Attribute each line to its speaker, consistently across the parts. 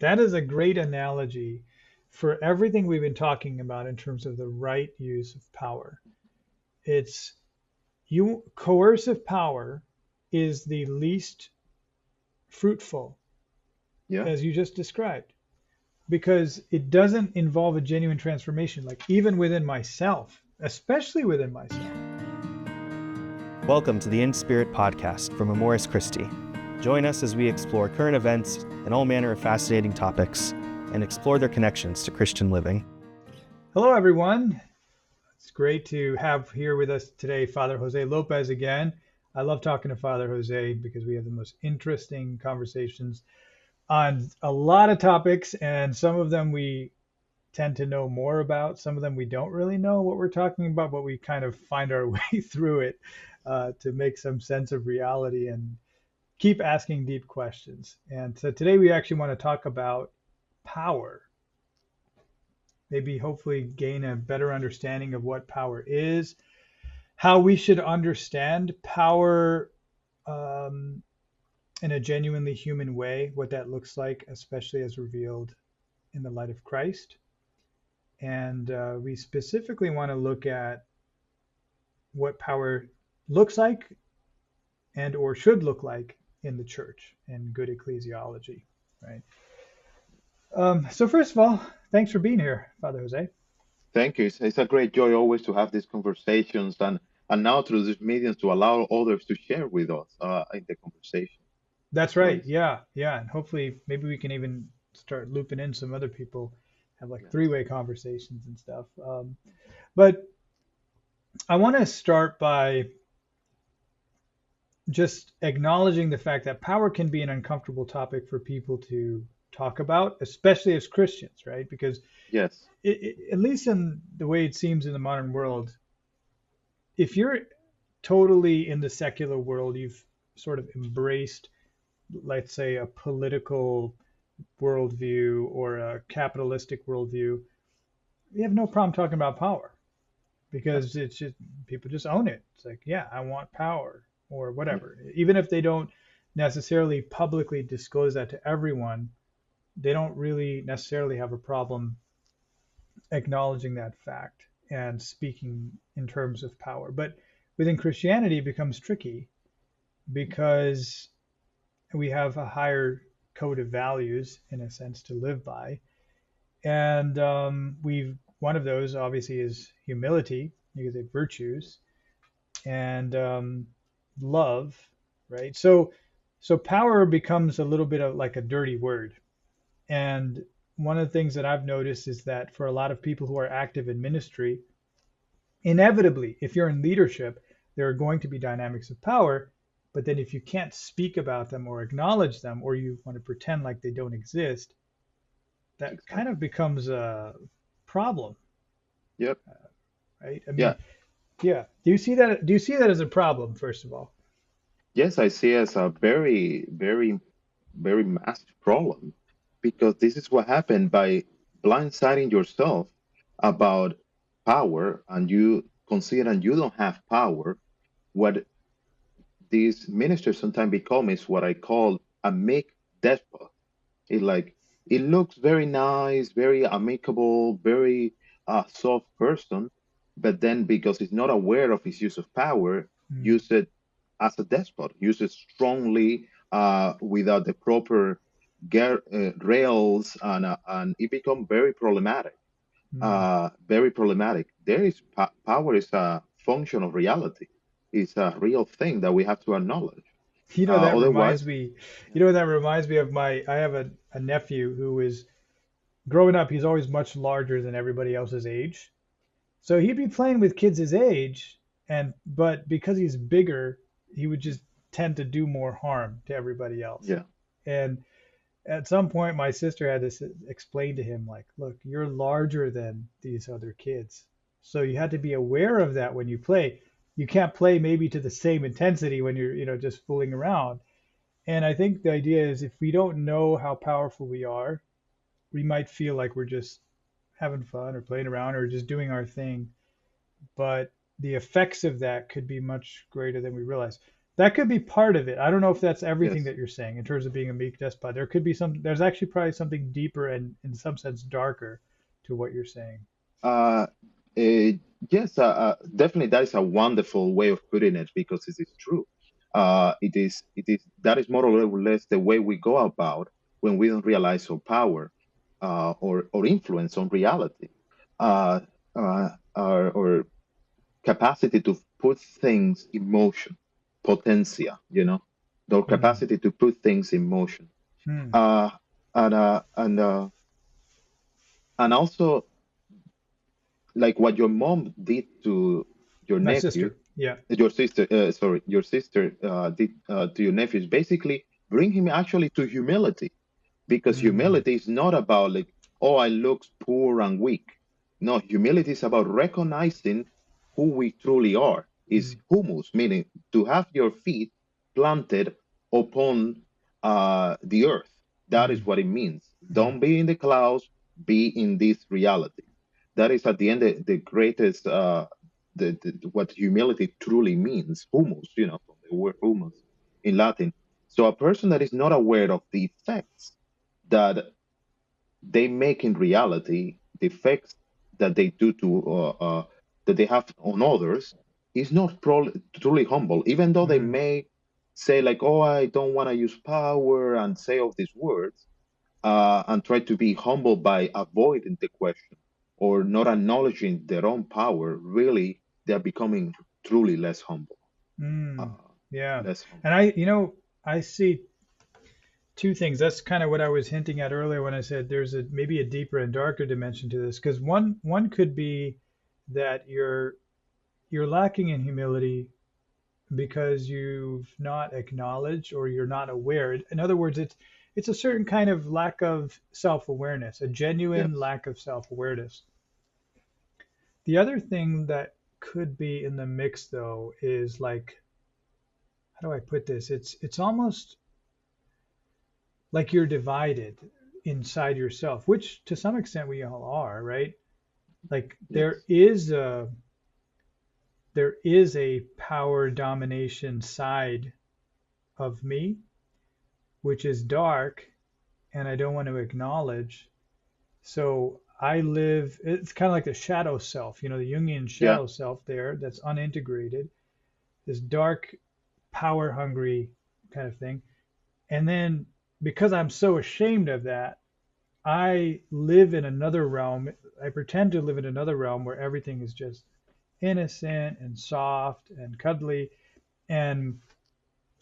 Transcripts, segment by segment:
Speaker 1: That is a great analogy for everything we've been talking about in terms of the right use of power. It's coercive power is the least fruitful,
Speaker 2: Yeah.
Speaker 1: as you just described, because it doesn't involve a genuine transformation, like even within myself, especially within myself.
Speaker 3: Welcome to the In Spirit podcast from Amoris Christi. Join us as we explore current events and all manner of fascinating topics and explore their connections to Christian living.
Speaker 1: Hello, everyone. It's great to have here with us today Father Jose Lopez again. I love talking to Father Jose because we have the most interesting conversations on a lot of topics, and some of them we tend to know more about. Some of them we don't really know what we're talking about, but we kind of find our way through it to make some sense of reality and keep asking deep questions. And so today we actually want to talk about power, maybe hopefully gain a better understanding of what power is, how we should understand power in a genuinely human way, what that looks like, especially as revealed in the light of Christ. And we specifically want to look at what power looks like and or should look like in the church and good ecclesiology, right? So first of all, thanks for being here, Father Jose.
Speaker 2: Thank you. It's a great joy always to have these conversations and now through these mediums to allow others to share with us in the conversation.
Speaker 1: That's
Speaker 2: So
Speaker 1: right.
Speaker 2: it's
Speaker 1: Yeah, yeah. And hopefully maybe we can even start looping in some other people, have like
Speaker 2: yes.
Speaker 1: three-way conversations and stuff. But I want to start by just acknowledging the fact that power can be an uncomfortable topic for people to talk about, especially as Christians, right? Because
Speaker 2: Yes.
Speaker 1: at least in the way it seems in the modern world, if you're totally in the secular world, you've sort of embraced, let's say, a political worldview or a capitalistic worldview, you have no problem talking about power
Speaker 2: Yeah.
Speaker 1: because it's just people just own it. It's like, yeah, I want power or whatever. Even if they don't necessarily publicly disclose that to everyone, they don't really necessarily have a problem acknowledging that fact and speaking in terms of power. But within Christianity, it becomes tricky because we have a higher code of values, in a sense, to live by. And we've one of those obviously is humility, because they virtues, and love, right? So power becomes a little bit of like a dirty word. And one of the things that I've noticed is that for a lot of people who are active in ministry, inevitably, if you're in leadership, there are going to be dynamics of power. But then if you can't speak about them or acknowledge them, or you want to pretend like they don't exist, that kind
Speaker 2: Exactly.
Speaker 1: of becomes a problem,
Speaker 2: Yep.
Speaker 1: right? I
Speaker 2: Yeah.
Speaker 1: mean, yeah. Do you see that? Do you see that as a problem, first of all?
Speaker 2: Yes, I see it as a very, very, very massive problem because this is what happened by blindsiding yourself about power and you consider you don't have power. What these ministers sometimes become is what I call a meek despot. It like it looks very nice, very amicable, very soft person, but then because it's not aware of his use of power,
Speaker 1: Mm,
Speaker 2: use it as a despot, use it strongly without the proper rails, and it become very problematic.
Speaker 1: mm.
Speaker 2: Very problematic. There is power is a function of reality. It's a real thing that we have to acknowledge.
Speaker 1: You know, that reminds
Speaker 2: Otherwise,
Speaker 1: me, that reminds me of I have a nephew who is growing up, he's always much larger than everybody else's age. So he'd be playing with kids his age, but because he's bigger, he would just tend to do more harm to everybody else.
Speaker 2: yeah,
Speaker 1: And at some point, my sister had to explain to him, like, look, you're larger than these other kids. So you had to be aware of that when you play. You can't play maybe to the same intensity when you're, just fooling around. And I think the idea is if we don't know how powerful we are, we might feel like we're just having fun or playing around or just doing our thing. But the effects of that could be much greater than we realize. That could be part of it. I don't know if that's everything
Speaker 2: Yes.
Speaker 1: that you're saying in terms of being a meek despot. There could be some. There's actually probably something deeper and, in some sense, darker to what you're saying.
Speaker 2: Uh, yes, definitely. That is a wonderful way of putting it because it is true. It is that is more or less the way we go about when we don't realize our power, or influence on reality, uh, or capacity to put things in motion, potencia, the
Speaker 1: Hmm.
Speaker 2: capacity to put things in motion.
Speaker 1: Hmm.
Speaker 2: Uh, and uh, and uh, and also like what your mom did to your
Speaker 1: My
Speaker 2: nephew,
Speaker 1: sister. Yeah.
Speaker 2: your sister, sorry, your sister did to your nephew is basically bring him actually to humility, because
Speaker 1: Hmm.
Speaker 2: humility is not about like, oh, I look poor and weak. No, humility is about recognizing who we truly are. Is
Speaker 1: Hmm.
Speaker 2: humus, meaning to have your feet planted upon the earth. That is
Speaker 1: Hmm.
Speaker 2: what it means.
Speaker 1: Hmm.
Speaker 2: Don't be in the clouds, be in this reality. That is at the end the greatest, what humility truly means. Humus, from the word humus in Latin. So a person that is not aware of the effects that they make in reality, the effects that they do to that they have on others, is not truly humble, even though they
Speaker 1: Hmm.
Speaker 2: may say like, "Oh, I don't want to use power," and say all these words, and try to be humble by avoiding the question or not acknowledging their own power. Really, they are becoming truly less humble.
Speaker 1: Hmm.
Speaker 2: Uh,
Speaker 1: Yeah.
Speaker 2: less
Speaker 1: And
Speaker 2: humble.
Speaker 1: I see two things. That's kind of what I was hinting at earlier when I said there's a maybe a deeper and darker dimension to this. Because one could be that you're lacking in humility because you've not acknowledged or you're not aware. In other words, it's a certain kind of lack of self-awareness, a genuine
Speaker 2: Yes.
Speaker 1: lack of self-awareness. The other thing that could be in the mix though is like, how do I put this? It's almost like you're divided inside yourself, which to some extent we all are, right? Like
Speaker 2: Yes.
Speaker 1: there is a power domination side of me, which is dark and I don't want to acknowledge. So I live, it's kind of like the shadow self, the Jungian
Speaker 2: Yeah.
Speaker 1: shadow self there that's unintegrated, this dark, power hungry kind of thing. And then because I'm so ashamed of that, I live in another realm. I pretend to live in another realm where everything is just innocent and soft and cuddly. And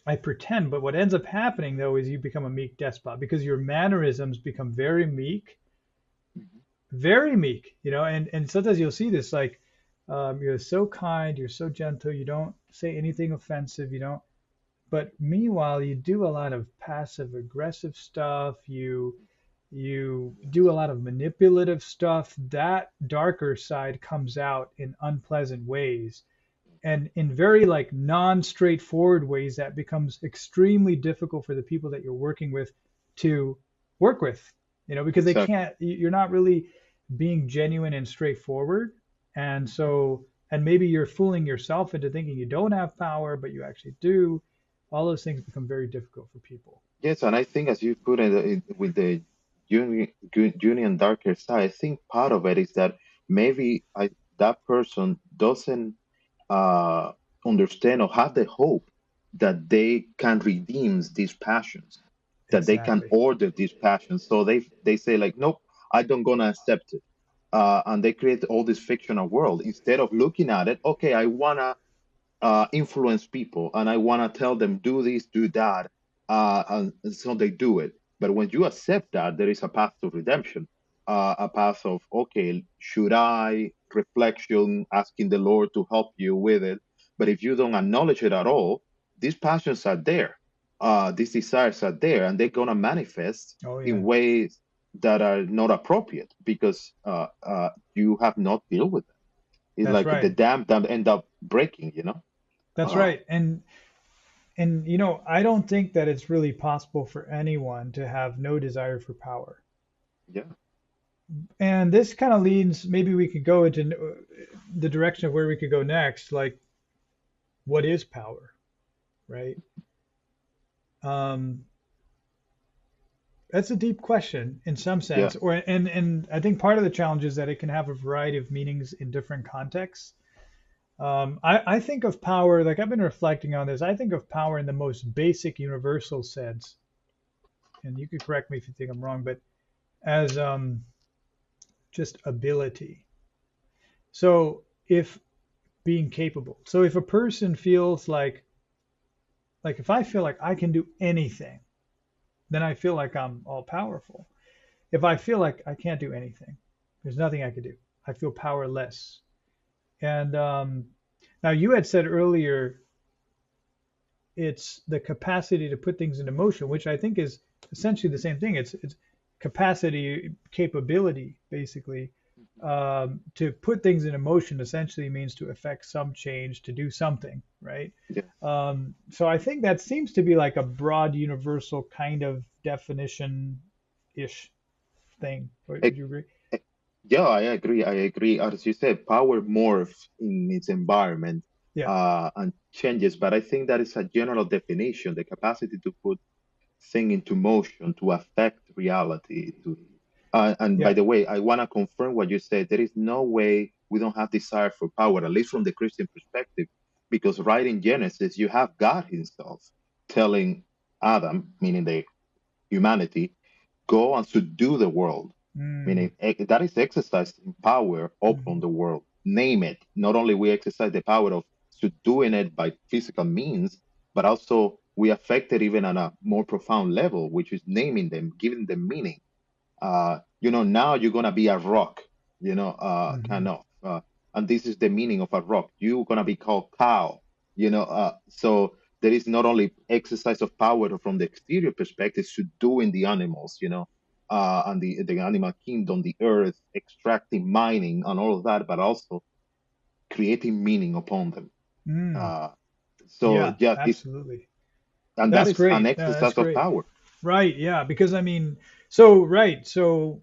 Speaker 1: I pretend, but what ends up happening though is you become a meek despot because your mannerisms become
Speaker 2: Mhm.
Speaker 1: very meek, and sometimes you'll see this like you're so kind, you're so gentle, you don't say anything offensive, you don't. But meanwhile, you do a lot of passive aggressive stuff. You do a
Speaker 2: Yes.
Speaker 1: lot of manipulative stuff. That darker side comes out in unpleasant ways and in very like non-straightforward ways that becomes extremely difficult for the people that you're working with to work with, because they
Speaker 2: Exactly.
Speaker 1: can't, you're not really being genuine and straightforward. And so, and maybe you're fooling yourself into thinking you don't have power, but you actually do. All those things become very difficult for people.
Speaker 2: Yes, and I think as you put it, with the union darker side, I think part of it is that maybe that person doesn't uh, understand or have the hope that they can redeem these passions, that they can
Speaker 1: Exactly.
Speaker 2: order these passions. So they say like, nope, I don't gonna accept it, and they create all this fictional world instead of looking at it. Okay, I wanna influence people and I want to tell them do this, do that, and so they do it. But when you accept that, there is a path to redemption, a path of, okay, should I, reflection, asking the Lord to help you with it. But if you don't acknowledge it at all, these passions are there, these desires are there, and they're going to manifest
Speaker 1: Oh
Speaker 2: in
Speaker 1: yeah,
Speaker 2: ways that are not appropriate because you have not dealt with them. It's
Speaker 1: that's
Speaker 2: like the
Speaker 1: right.
Speaker 2: dam that end up breaking.
Speaker 1: That's
Speaker 2: Uh,
Speaker 1: right. And I don't think that it's really possible for anyone to have no desire for power.
Speaker 2: yeah,
Speaker 1: And this kind of leads, maybe we could go into the direction of where we could go next, like what is power? right? Um, that's a deep question in some
Speaker 2: Yeah.
Speaker 1: sense, or and I think part of the challenge is that it can have a variety of meanings in different contexts. I think of power, like I've been reflecting on this. I think of power in the most basic universal sense, and you could correct me if you think I'm wrong, but as just ability. So if being capable. So if a person feels like if I feel like I can do anything, then I feel like I'm all powerful. If I feel like I can't do anything, there's nothing I could do. I feel powerless. And now you had said earlier it's the capacity to put things into motion, which I think is essentially the same thing. It's capacity, capability, basically. To put things into motion essentially means to affect some change, to do something, right?
Speaker 2: Yeah.
Speaker 1: So I think that seems to be like a broad, universal kind of definition-ish thing. Would
Speaker 2: Ex-
Speaker 1: you agree?
Speaker 2: ex- Yeah, I agree. I agree. As you said, power morphs in its environment
Speaker 1: Yeah,
Speaker 2: and changes, but I think that is a general definition, the capacity to put thing into motion, to affect reality. And by
Speaker 1: yeah,
Speaker 2: the way, I want to confirm what you said. There is no way we don't have desire for power, at least from the Christian perspective, because right in Genesis, you have God Himself telling Adam, meaning the humanity, go and subdue the world,
Speaker 1: mm,
Speaker 2: meaning that is exercising power upon
Speaker 1: mhm,
Speaker 2: the world. Name it. Not only we exercise the power of subduing it by physical means, but also we affect it even on a more profound level, which is naming them, giving them meaning. Now you're gonna be a rock, kind
Speaker 1: mhm,
Speaker 2: of. And this is the meaning of a rock. You're gonna be called cow, so there is not only exercise of power from the exterior perspective, subduing the animals, and the animal kingdom, the earth, extracting, mining, and all of that, but also creating meaning upon them.
Speaker 1: mm.
Speaker 2: Uh, so
Speaker 1: Yeah,
Speaker 2: yeah,
Speaker 1: absolutely.
Speaker 2: and that
Speaker 1: That's
Speaker 2: is an
Speaker 1: great. That's
Speaker 2: exercise of
Speaker 1: great.
Speaker 2: power.
Speaker 1: Right. Yeah. Because I mean, so, right. So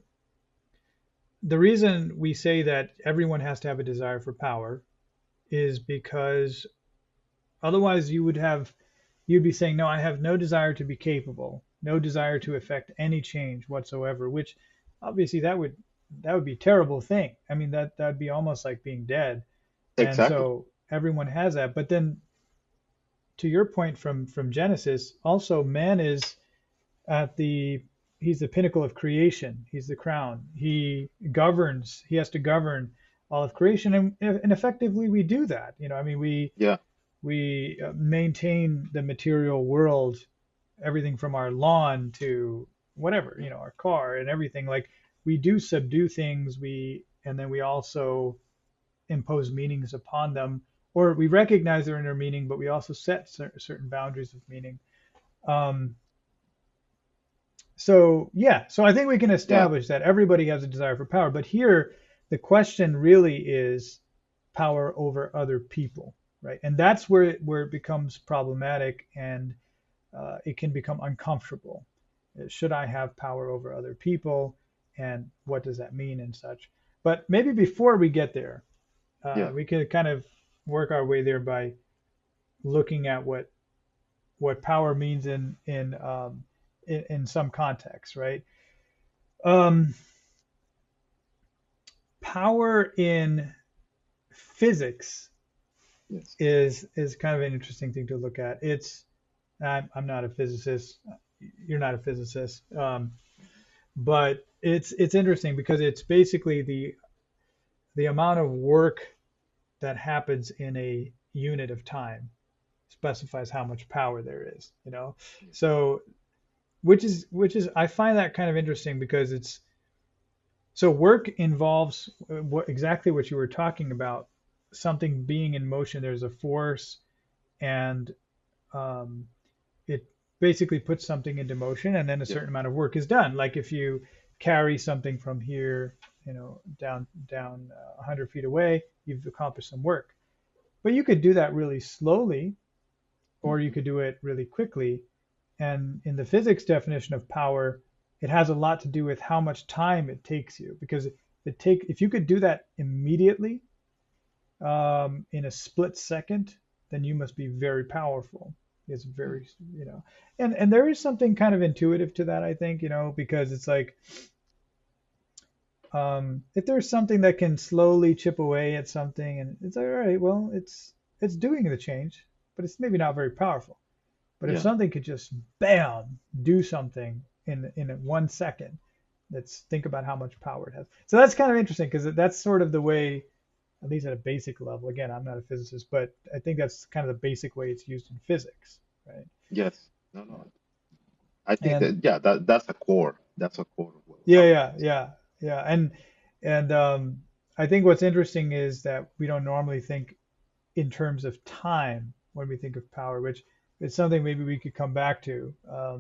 Speaker 1: the reason we say that everyone has to have a desire for power is because otherwise you'd be saying, no, I have no desire to be capable, no desire to affect any change whatsoever, which obviously that would be a terrible thing. I mean, that'd be almost like being dead. And
Speaker 2: Exactly.
Speaker 1: so everyone has that. But then to your point from Genesis, also man is at the he's the pinnacle of creation. He's the crown. He governs. He has to govern all of creation, and effectively we do that. I mean,
Speaker 2: Yeah.
Speaker 1: we maintain the material world, everything from our lawn to whatever, our car and everything. Like we do subdue things. And then we also impose meanings upon them, or we recognize their inner meaning, but we also set certain boundaries of meaning. Um, So yeah, so I think we can
Speaker 2: Yeah.
Speaker 1: establish that everybody has a desire for power, but here the question really is power over other people, right? And that's where it becomes problematic, and it can become uncomfortable. Should I have power over other people, and what does that mean and such? But maybe before we get there,
Speaker 2: Yeah.
Speaker 1: we could kind of work our way there by looking at what power means in some context, right? Um, Power in physics
Speaker 2: Yes.
Speaker 1: is kind of an interesting thing to look at. I'm not a physicist. You're not a physicist, but it's interesting because it's basically the amount of work that happens in a unit of time specifies how much power there is. So which is I find that kind of interesting because it's so work involves exactly what you were talking about, something being in motion. There's a force, and um, it basically puts something into motion, and then a
Speaker 2: Yeah.
Speaker 1: certain amount of work is done. Like if you carry something from here, down 100 feet away, you've accomplished some work. But you could do that really slowly, or you
Speaker 2: Mhm.
Speaker 1: could do it really quickly. And in the physics definition of power, it has a lot to do with how much time it takes you. Because if you could do that immediately, in a split second, then you must be very powerful. It's very, and there is something kind of intuitive to that, I think, because it's like, if there's something that can slowly chip away at something, and it's like, all right, well, it's doing the change, but it's maybe not very powerful. But if
Speaker 2: Yeah.
Speaker 1: something could just bam do something in 1 second, let's think about how much power it has. So that's kind of interesting because that's sort of the way, at least at a basic level. Again, I'm not a physicist, but I think that's kind of the basic way it's used in physics, right?
Speaker 2: Yes. No, no. I think
Speaker 1: And
Speaker 2: that, yeah, that's a core. That's a core of
Speaker 1: yeah,
Speaker 2: willpower.
Speaker 1: yeah. And I think what's interesting is that we don't normally think in terms of time when we think of power, which is something maybe we could come back to a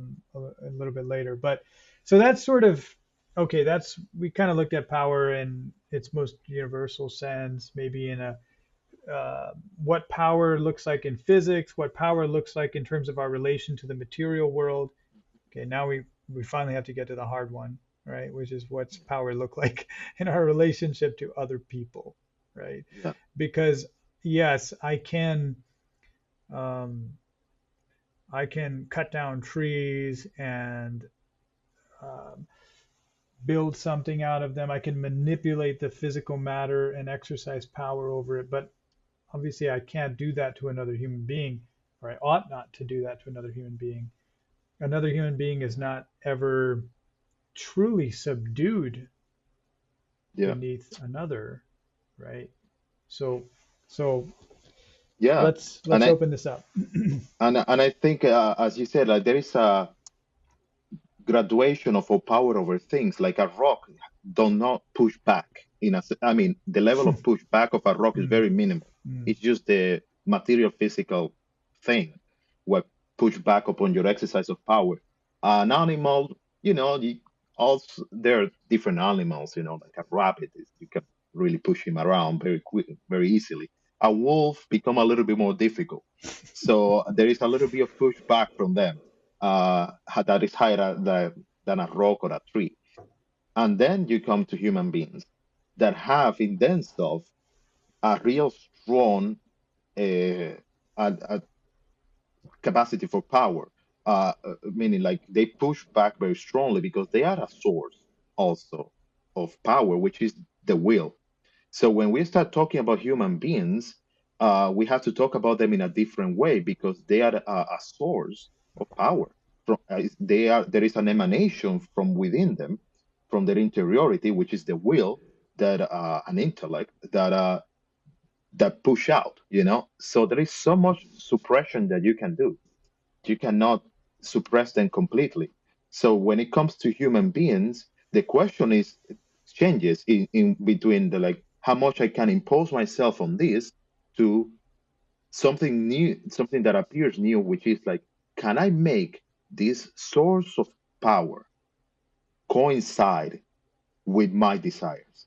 Speaker 1: little bit later. But so that's sort of okay. We kind of looked at power in its most universal sense, maybe in a what power looks like in physics, what power looks like in terms of our relation to the material world. Okay, now we finally have to get to the hard one, right? Which is what's power look like in our relationship to other people, right?
Speaker 2: Yeah.
Speaker 1: Because yes, um, I can cut down trees and um, build something out of them. I can manipulate the physical matter and exercise power over it. But obviously, I can't do that to another human being, or I ought not to do that to another human being. Another human being is not ever truly subdued
Speaker 2: Yeah.
Speaker 1: beneath another, right? So, so
Speaker 2: Yeah. And
Speaker 1: let's
Speaker 2: I
Speaker 1: open this up.
Speaker 2: and I think, as you said, like there is a graduation of our power over things. Like a rock do not push back. I mean, the level of pushback of a rock is
Speaker 1: Mm,
Speaker 2: very minimal.
Speaker 1: mm,
Speaker 2: It's just the material physical thing what push back upon your exercise of power. An animal, also there are different animals, like a rabbit, you can really push him around very quick, very easily. A wolf become a little bit more difficult. So there is a little bit of pushback from them, that is higher than a rock or a tree. And then you come to human beings that have in themselves a real strong a capacity for power, meaning like they push back very strongly because they are a source also of power, which is the will. So when we start talking about human beings, we have to talk about them in a different way because they are a source of power. There is an emanation from within them, from their interiority, which is the will, that an intellect that push out. So there is so much suppression that you can do. You cannot suppress them completely. So when it comes to human beings, the question is changes in between the like how much I can impose myself on this to something new, something that appears new, which is like, can I make this source of power coincide with my desires?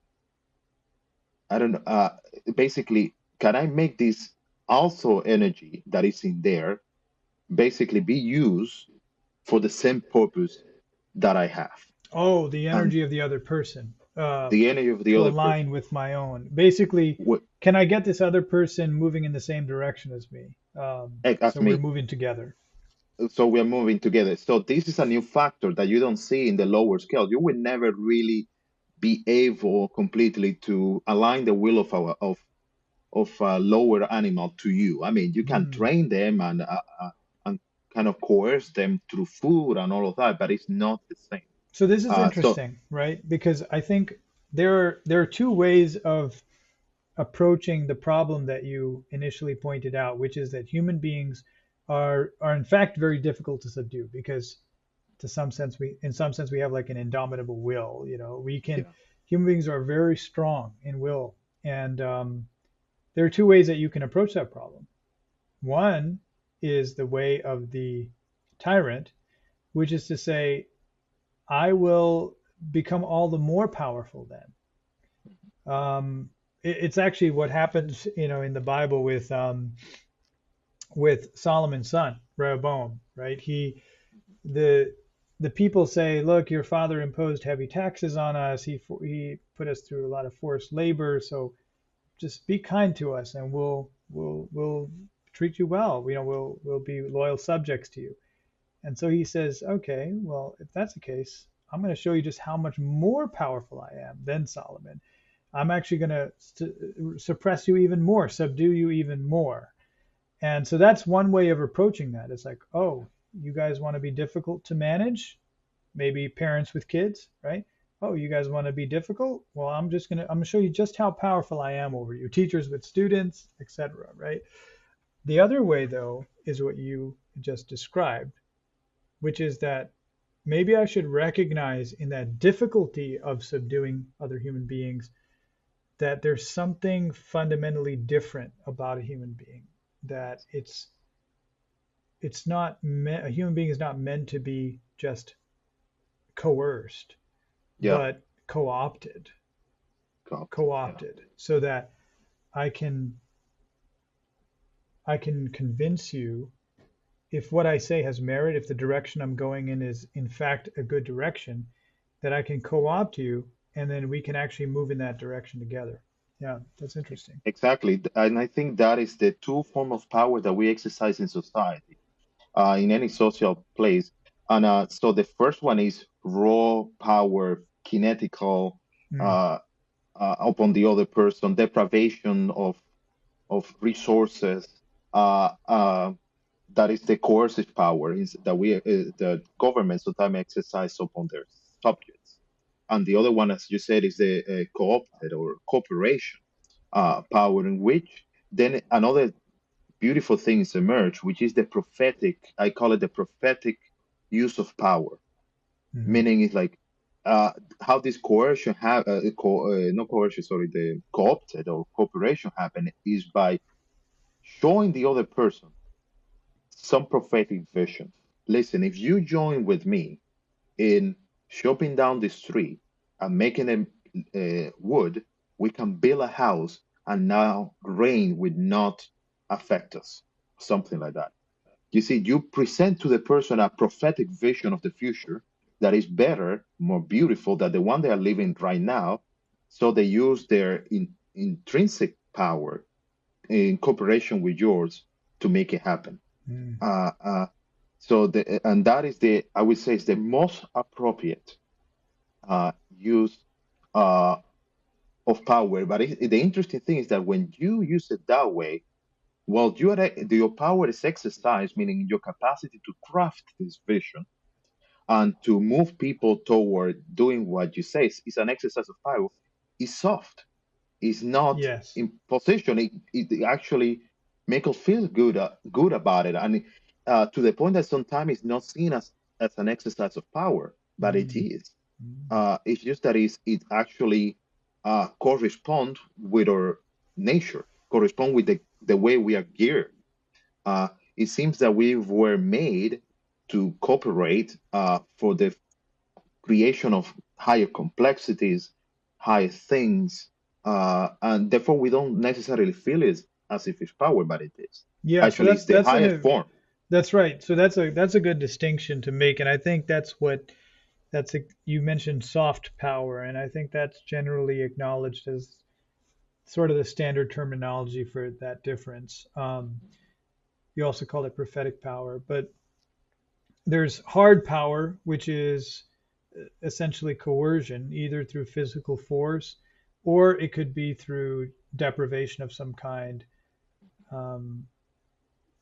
Speaker 2: I don't know. Basically, can I make this also energy that is in there basically be used for the same purpose that I have,
Speaker 1: Oh, the
Speaker 2: and
Speaker 1: energy of the other person
Speaker 2: the energy of the
Speaker 1: to
Speaker 2: other
Speaker 1: align
Speaker 2: person.
Speaker 1: with my own. Basically,
Speaker 2: What,
Speaker 1: can I get this other person moving in the same direction as me?
Speaker 2: as
Speaker 1: So we're
Speaker 2: me.
Speaker 1: moving together.
Speaker 2: So we are moving together. So this is a new factor that you don't see in the lower scale. You will never really be able completely to align the will of a lower animal to you. I mean, you can
Speaker 1: Hmm.
Speaker 2: train them and kind of coerce them through food and all of that, but it's not the same.
Speaker 1: So this is
Speaker 2: So
Speaker 1: interesting, right? Because I think there are two ways of approaching the problem that you initially pointed out, which is that human beings are in fact very difficult to subdue because in some sense we have like an indomitable will. We can
Speaker 2: yeah,
Speaker 1: human beings are very strong in will, and there are two ways that you can approach that problem. One is the way of the tyrant, which is to say, I will become all the more powerful then. It's actually what happens, in the Bible with Solomon's son, Rehoboam, right? The the people say, look, your father imposed heavy taxes on us. He put us through a lot of forced labor. So just be kind to us, and we'll treat you well. We'll be loyal subjects to you. And so he says, okay, well, if that's the case, I'm going to show you just how much more powerful I am than Solomon. I'm actually going to suppress you even more, subdue you even more. And so that's one way of approaching that. It's like, oh, you guys want to be difficult to manage? Maybe parents with kids, right? Oh, you guys want to be difficult? Well, I'm going to show you just how powerful I am over you. Teachers with students, etc., right? The other way, though, is what you just described, which is that maybe I should recognize in that difficulty of subduing other human beings that there's something fundamentally different about a human being, that it's not a human being is not meant to be just coerced,
Speaker 2: Yeah.
Speaker 1: but co-opted,
Speaker 2: Yeah.
Speaker 1: so that I can convince you, if what I say has merit, if the direction I'm going in is in fact a good direction, that I can co-opt you, and then we can actually move in that direction together. Yeah, that's interesting.
Speaker 2: Exactly. And I think that is the two form of power that we exercise in society, in any social place. And so the first one is raw power, kinetical,
Speaker 1: Mm,
Speaker 2: uh, upon the other person, deprivation of resources. Uh, uh, that is the coercive power is that the government sometimes exercise upon their subjects. And the other one, as you said, is the co-opted or cooperation power, in which then another beautiful things emerge, which is the prophetic. I call it the prophetic use of power.
Speaker 1: mhm.
Speaker 2: Meaning, it's like uh, how this coercion not coercion, sorry, the co-opted or cooperation happen is by showing the other person some prophetic vision. Listen, if you join with me in chopping down the tree and making them wood, we can build a house and now rain will not affect us. Something like that. You see, you present to the person a prophetic vision of the future that is better, more beautiful than the one they are living right now. So they use their intrinsic power in cooperation with yours to make it happen.
Speaker 1: Mm.
Speaker 2: Uh, uh, and that is I would say, is the most appropriate use uh, of power. But the interesting thing is that when you use it that way, well, your power is exercised, meaning your capacity to craft this vision and to move people toward doing what you say is an exercise of power. Is soft. Is not
Speaker 1: Yes.
Speaker 2: in position. It actually make us feel good about it, and to the point that sometimes it's not seen as an exercise of power, but it
Speaker 1: Mm.
Speaker 2: is.
Speaker 1: Mm.
Speaker 2: It's just that it actually correspond with our nature, correspond with the way we are geared. Uh, it seems that we were made to cooperate for the creation of higher complexities, higher things, and therefore we don't necessarily feel it as if it's power, but it is.
Speaker 1: Yeah, so
Speaker 2: Actually, it's the highest form.
Speaker 1: that's right. So that's a good distinction to make, and I think you mentioned soft power, and I think that's generally acknowledged as sort of the standard terminology for that difference. You also call it prophetic power, but there's hard power, which is essentially coercion, either through physical force or it could be through deprivation of some kind. Um,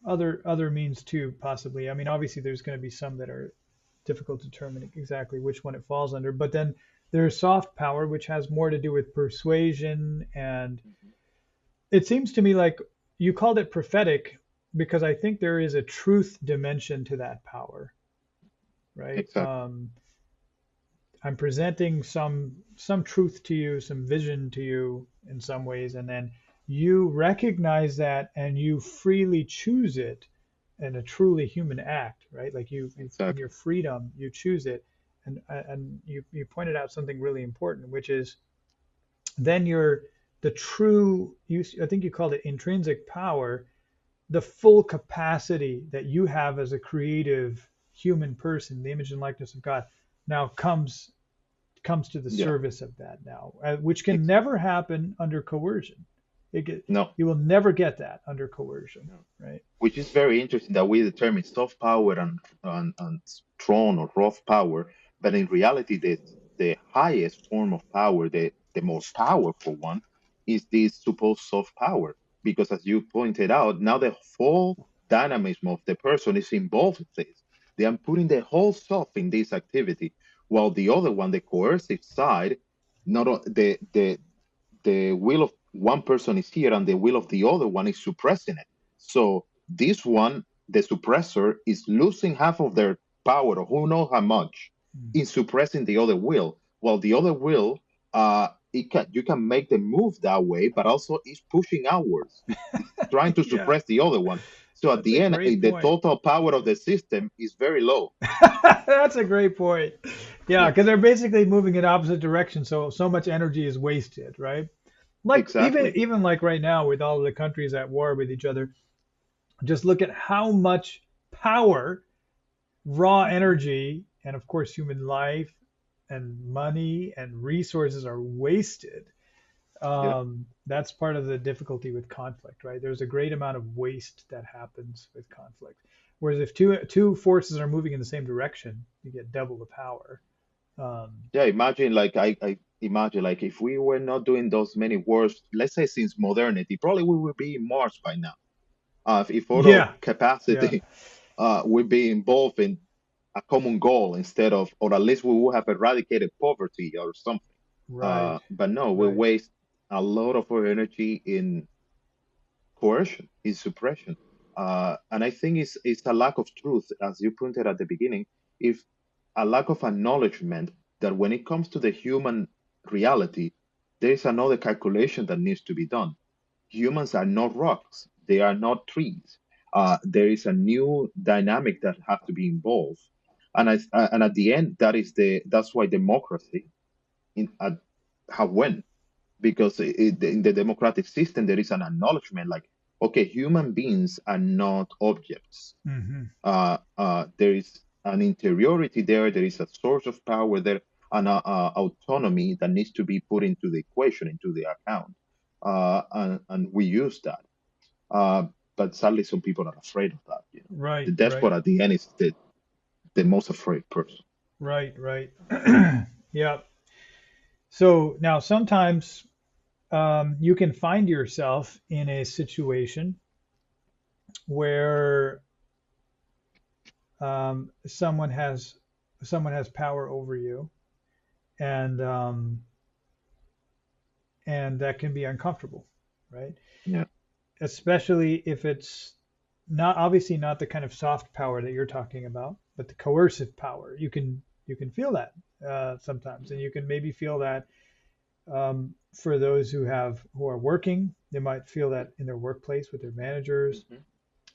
Speaker 1: other means too, possibly. I mean, obviously, there's going to be some that are difficult to determine exactly which one it falls under. But then there's soft power, which has more to do with persuasion. And it seems to me like you called it prophetic because I think there is a truth dimension to that power, right?
Speaker 2: Exactly.
Speaker 1: I'm presenting some truth to you, some vision to you in some ways, and then you recognize that and you freely choose it in a truly human act, right? Like you in your
Speaker 2: Exactly.
Speaker 1: freedom, you choose it, and you pointed out something really important, which is then you're the true. I think you called it intrinsic power, the full capacity that you have as a creative human person, the image and likeness of God, now comes to the
Speaker 2: Yeah.
Speaker 1: service of that now, which can
Speaker 2: Ex-
Speaker 1: never happen under coercion.
Speaker 2: No.
Speaker 1: You will never get that under coercion,
Speaker 2: No.
Speaker 1: right?
Speaker 2: Which is very interesting that we determine soft power and strong or rough power, but in reality, the highest form of power, the most powerful one, is this supposed soft power. Because as you pointed out, now the full dynamism of the person is involved in this. They are putting their whole self in this activity, while the other one, the coercive side, not the will of one person is here and the will of the other one is suppressing it. So this one, the suppressor, is losing half of their power, or who knows how much,
Speaker 1: Mm.
Speaker 2: in suppressing the other will. While the other will, you can make the move that way, but also it's pushing outwards. It's trying to
Speaker 1: Yeah,
Speaker 2: suppress the other one. So at
Speaker 1: that's a
Speaker 2: the end,
Speaker 1: great
Speaker 2: the
Speaker 1: point.
Speaker 2: total power of the system is very low.
Speaker 1: That's a great point. Yeah,
Speaker 2: Yeah,
Speaker 1: because they're basically moving in opposite direction, so much energy is wasted, right? Like
Speaker 2: exactly.
Speaker 1: even like right now with all of the countries at war with each other, just look at how much power, raw
Speaker 2: Hmm.
Speaker 1: energy, and of course human life and money and resources are wasted.
Speaker 2: Yeah.
Speaker 1: That's part of the difficulty with conflict, right? There's a great amount of waste that happens with conflict. Whereas if two forces are moving in the same direction, you get double the power. Um,
Speaker 2: Yeah, imagine like I imagine like if we were not doing those many wars, let's say since modernity, probably we would be in Mars by now. If all our
Speaker 1: yeah, yeah,
Speaker 2: capacity would be involved in a common goal instead of, or at least we would have eradicated poverty or something.
Speaker 1: right,
Speaker 2: But no, we
Speaker 1: right.
Speaker 2: waste a lot of our energy in coercion, in suppression. And I think it's a lack of truth, as you pointed at the beginning, if a lack of acknowledgement that when it comes to the human reality, there is another calculation that needs to be done. Humans are not rocks, they are not trees. There is a new dynamic that has to be involved. And at the end, that's why democracy in have won because in the democratic system there is an acknowledgement like okay human beings are not objects.
Speaker 1: Hmm.
Speaker 2: There is an interiority there is a source of power there and autonomy that needs to be put into the equation into the account and we use that uh, but sadly some people are afraid of that, you know. The
Speaker 1: Right,
Speaker 2: despot
Speaker 1: right,
Speaker 2: at the end is the most afraid person.
Speaker 1: right, right. Yeah. So now sometimes you can find yourself in a situation where someone has power over you, and that can be uncomfortable, right?
Speaker 2: Yeah.
Speaker 1: Especially if it's not obviously not the kind of soft power that you're talking about, but the coercive power. You can feel that sometimes, and you can maybe feel that for those who are working, they might feel that in their workplace with their managers.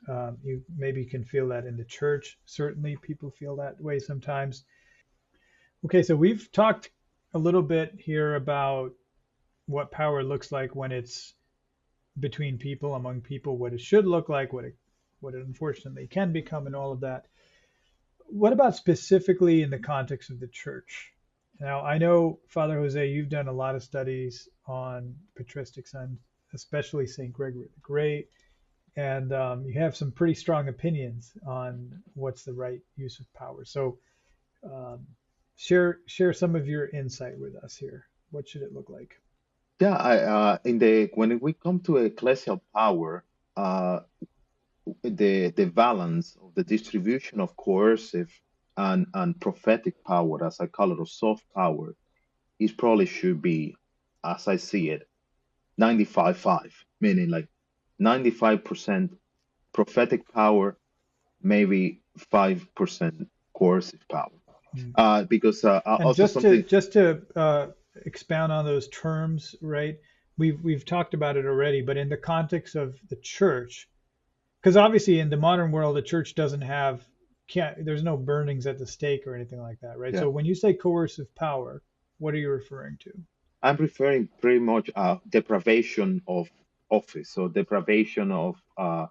Speaker 2: Mhm.
Speaker 1: You maybe can feel that in the church. Certainly, people feel that way sometimes. Okay, so we've talked a little bit here about what power looks like when it's between people, among people, what it should look like, what it unfortunately can become, and all of that. What about specifically in the context of the church? Now, I know, Father Jose, you've done a lot of studies on patristics and especially St. Gregory the Great, and you have some pretty strong opinions on what's the right use of power. So, um, share some of your insight with us here. What should it look like?
Speaker 2: Yeah, in the when we come to ecclesial power, uh, the balance of the distribution of coercive and prophetic power, as I call it, or soft power, is probably should be, as I see it, 95-5, meaning like 95% prophetic power, maybe 5% coercive power.
Speaker 1: Mm.
Speaker 2: Because
Speaker 1: And
Speaker 2: also
Speaker 1: just to
Speaker 2: something,
Speaker 1: just to expound on those terms, right? We've talked about it already, but in the context of the church, because obviously in the modern world, the church doesn't have can't there's no burnings at the stake or anything like that, right?
Speaker 2: yeah,
Speaker 1: So when you say coercive power, what are you referring to?
Speaker 2: I'm referring pretty much deprivation of office or deprivation of a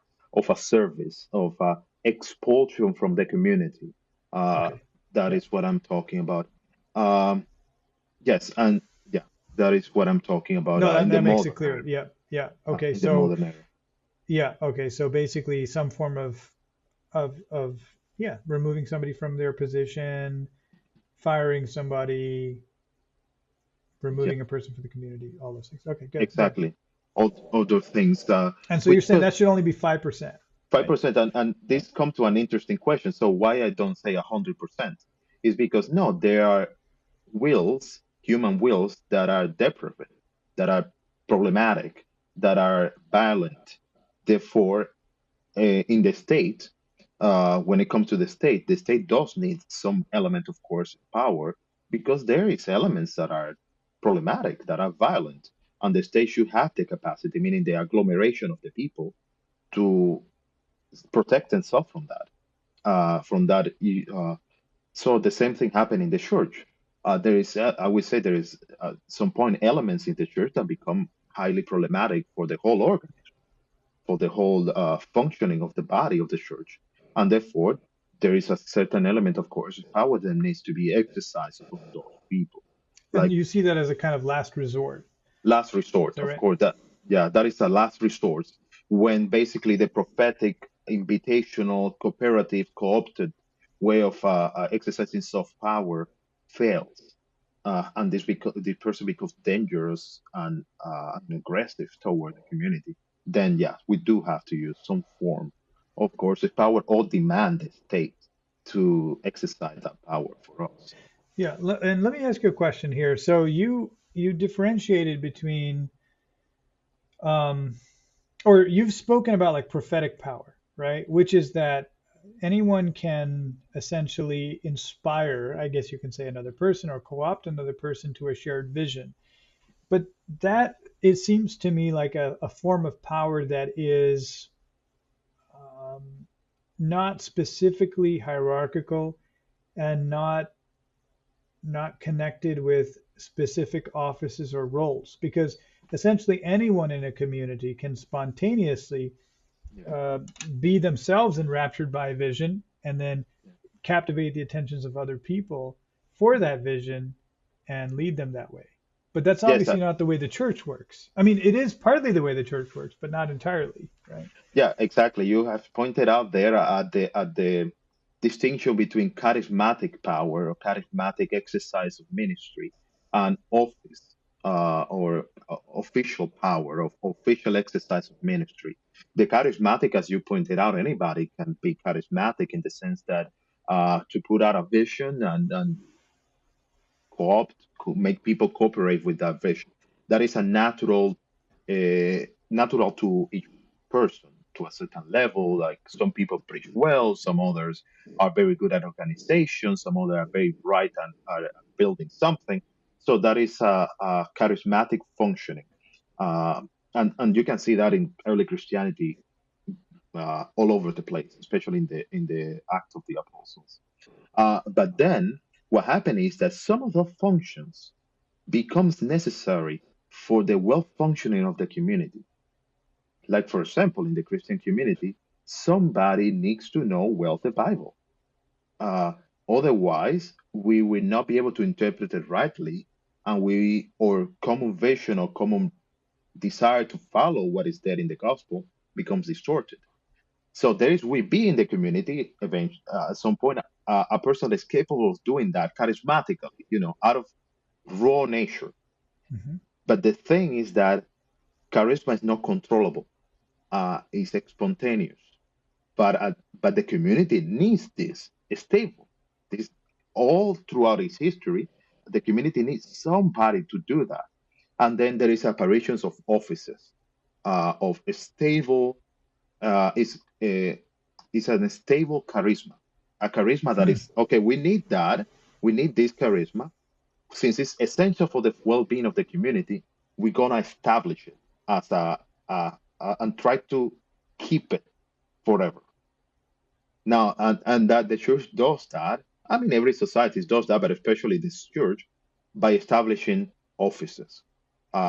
Speaker 2: service, of expulsion from the community. Uh,
Speaker 1: Okay.
Speaker 2: that
Speaker 1: Yeah.
Speaker 2: is what I'm talking about. Um, yes, and yeah, that is what I'm talking about
Speaker 1: No, that,
Speaker 2: in the
Speaker 1: that makes it
Speaker 2: modern
Speaker 1: clear.
Speaker 2: era.
Speaker 1: Yeah. Yeah. Okay.
Speaker 2: in the
Speaker 1: So
Speaker 2: modern era.
Speaker 1: yeah. Okay. So basically, some form of yeah, removing somebody from their position, firing somebody,
Speaker 2: Yeah,
Speaker 1: removing a person from the community, all those things. Okay. Good. Good.
Speaker 2: exactly. All those things,
Speaker 1: And so you're saying
Speaker 2: because
Speaker 1: that should only be 5%, right?
Speaker 2: 5%, and this come to an interesting question. So why I don't say 100% is because no, there are wills, human wills that are depraved, that are problematic, that are violent. Therefore, in the state, when it comes to the state does need some element, of course, power, because there is elements that are problematic, that are violent, and the state should have the capacity, meaning the agglomeration of the people, to protect themselves from that. From that, so the same thing happened in the church. There is, I would say, there is some point elements in the church that become highly problematic for the whole organ, for the whole functioning of the body of the church. And therefore, there is a certain element, of course, of power that needs to be exercised on those people.
Speaker 1: And
Speaker 2: Like
Speaker 1: you see that as a kind of last resort.
Speaker 2: last
Speaker 1: Is
Speaker 2: resort,
Speaker 1: that
Speaker 2: of
Speaker 1: right?
Speaker 2: course, that, yeah, that is a last resort when basically the prophetic, invitational, cooperative, co-opted way of exercising soft power fails. And this person becomes dangerous and aggressive toward the community, then yeah, we do have to use some form, of course, of power or demand the state to exercise that power for us.
Speaker 1: Yeah. And let me ask you a question here. So you differentiated between um, or you've spoken about like prophetic power, right? Which is that anyone can essentially inspire, I guess you can say, another person or co-opt another person to a shared vision. But that it seems to me like a form of power that is um, not specifically hierarchical and not connected with specific offices or roles, because essentially anyone in a community can spontaneously
Speaker 2: Yeah.
Speaker 1: uh, be themselves enraptured by a vision and then captivate the attentions of other people for that vision and lead them that way. But that's
Speaker 2: Yes,
Speaker 1: obviously not the way the church works. I mean, it is partly the way the church works, but not entirely, right?
Speaker 2: yeah, exactly. You have pointed out there at the distinction between charismatic power or charismatic exercise of ministry and office or official power of official exercise of ministry. The charismatic, as you pointed out, anybody can be charismatic in the sense that to put out a vision and co-opt, make people cooperate with that vision. That is a natural to each person to a certain level. Like some people preach well, some others are very good at organization, some others are very bright and are building something. So that is a charismatic functioning, and you can see that in early Christianity all over the place, especially in the Acts of the Apostles. But then what happened is that some of the functions becomes necessary for the well functioning of the community. Like for example, in the Christian community, somebody needs to know well the Bible. Uh, Otherwise, we will not be able to interpret it rightly, and we or common vision or common desire to follow what is there in the gospel becomes distorted. So there is will be in the community eventually at some point a person that's capable of doing that charismatically, out of raw nature.
Speaker 1: Mm-hmm.
Speaker 2: But the thing is that charisma is not controllable; it's spontaneous. But the community needs this stable. This all throughout its history, the community needs somebody to do that. And then there is apparitions of offices of a stable is an stable charisma, a charisma that
Speaker 1: Hmm.
Speaker 2: is okay. We need that. We need this charisma since it's essential for the well-being of the community. We're gonna establish it as and try to keep it forever. Now, and that the church does that. I mean, every society does that, but especially this church by establishing offices,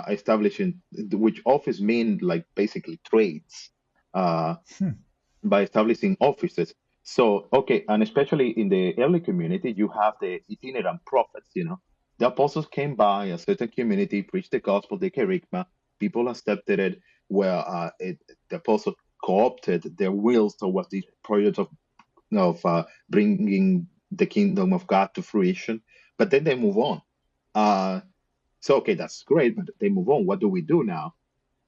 Speaker 2: establishing which office mean like basically trades. Uh,
Speaker 1: Hmm.
Speaker 2: by establishing offices. So, okay, and especially in the early community, you have the itinerant prophets. The apostles came by a certain community, preached the gospel, the kerygma. People accepted it. Well, the apostle co-opted their wills towards the project of bringing the kingdom of God to fruition. But then they move on. So okay, that's great, but they move on. What do we do now?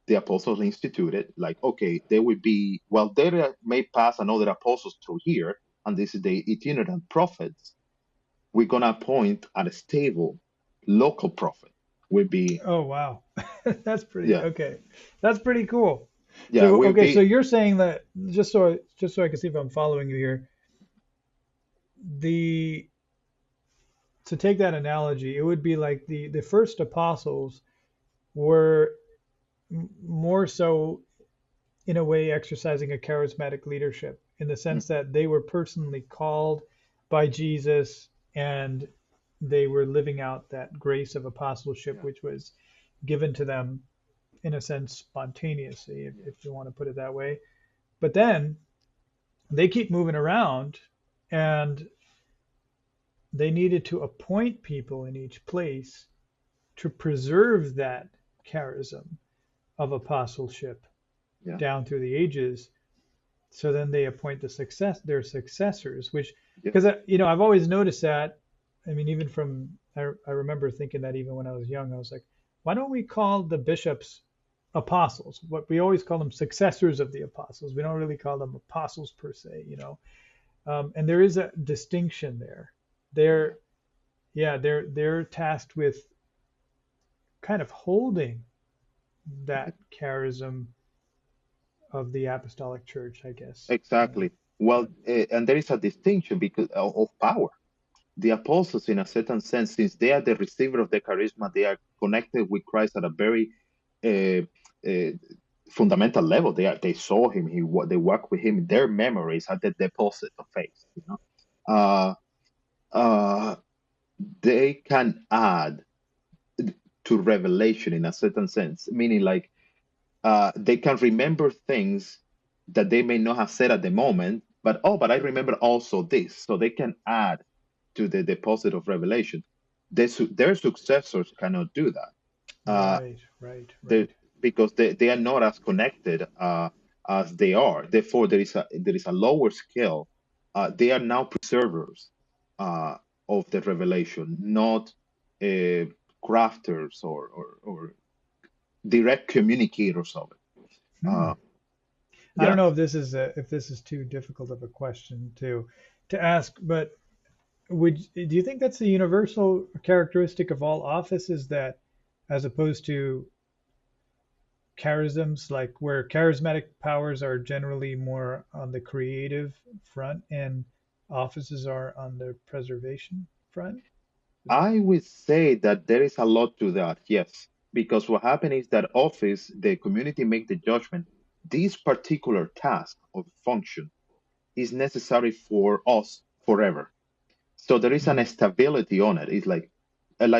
Speaker 2: The apostles instituted, like, okay, there will be, well, there may pass another apostles through here, and this is the itinerant prophets. We're gonna appoint a stable local prophet. Will be,
Speaker 1: Oh wow, that's pretty
Speaker 2: yeah,
Speaker 1: okay. That's pretty cool.
Speaker 2: yeah,
Speaker 1: So
Speaker 2: will
Speaker 1: okay, so
Speaker 2: be,
Speaker 1: you're saying that just so I can see if I'm following you here. The To take that analogy, it would be like the first apostles were more so in a way exercising a charismatic leadership in the
Speaker 2: mm,
Speaker 1: sense that they were personally called by Jesus and they were living out that grace of apostleship
Speaker 2: yeah,
Speaker 1: which was given to them in a sense spontaneously
Speaker 2: yeah,
Speaker 1: if you want to put it that way. But then they keep moving around and they needed to appoint people in each place to preserve that charism of apostleship
Speaker 2: yeah,
Speaker 1: down through the ages. So then they appoint their successors, which
Speaker 2: yeah,
Speaker 1: because I've always noticed that. I mean, even from I remember thinking that even when I was young, I was like, why don't we call the bishops apostles? What we always call them successors of the apostles. We don't really call them apostles per se. And there is a distinction there.
Speaker 2: yeah,
Speaker 1: They're yeah, they're tasked with kind of holding
Speaker 2: yeah.
Speaker 1: that charism of the apostolic church, I guess.
Speaker 2: Exactly. Well, and there is a distinction because of power. The apostles, in a certain sense, since they are the receiver of the charisma, they are connected with Christ at a very uh, uh, fundamental level. They saw him. They work with him. Their memories are the deposit of faith. Uh, uh, they can add to revelation in a certain sense, meaning like they can remember things that they may not have said at the moment, but oh, but I remember also this, so they can add to the deposit of revelation. Their successors cannot do that. Uh,
Speaker 1: Right, right,
Speaker 2: they,
Speaker 1: right.
Speaker 2: because they are not as connected as they are. Therefore, there is a lower scale. They are now preservers uh, of the revelation, not uh, crafters or direct communicators of it.
Speaker 1: Hmm.
Speaker 2: Uh,
Speaker 1: I don't
Speaker 2: yeah,
Speaker 1: know if this is too difficult of a question to ask, but do you think that's a universal characteristic of all offices that, as opposed to charisms, like where charismatic powers are generally more on the creative front and offices are on the preservation front?
Speaker 2: I would say that there is a lot to that, yes, because what happened is that office, the community make the judgment. This particular task or function is necessary for us forever. So there is
Speaker 1: Hmm.
Speaker 2: an stability on it. It's like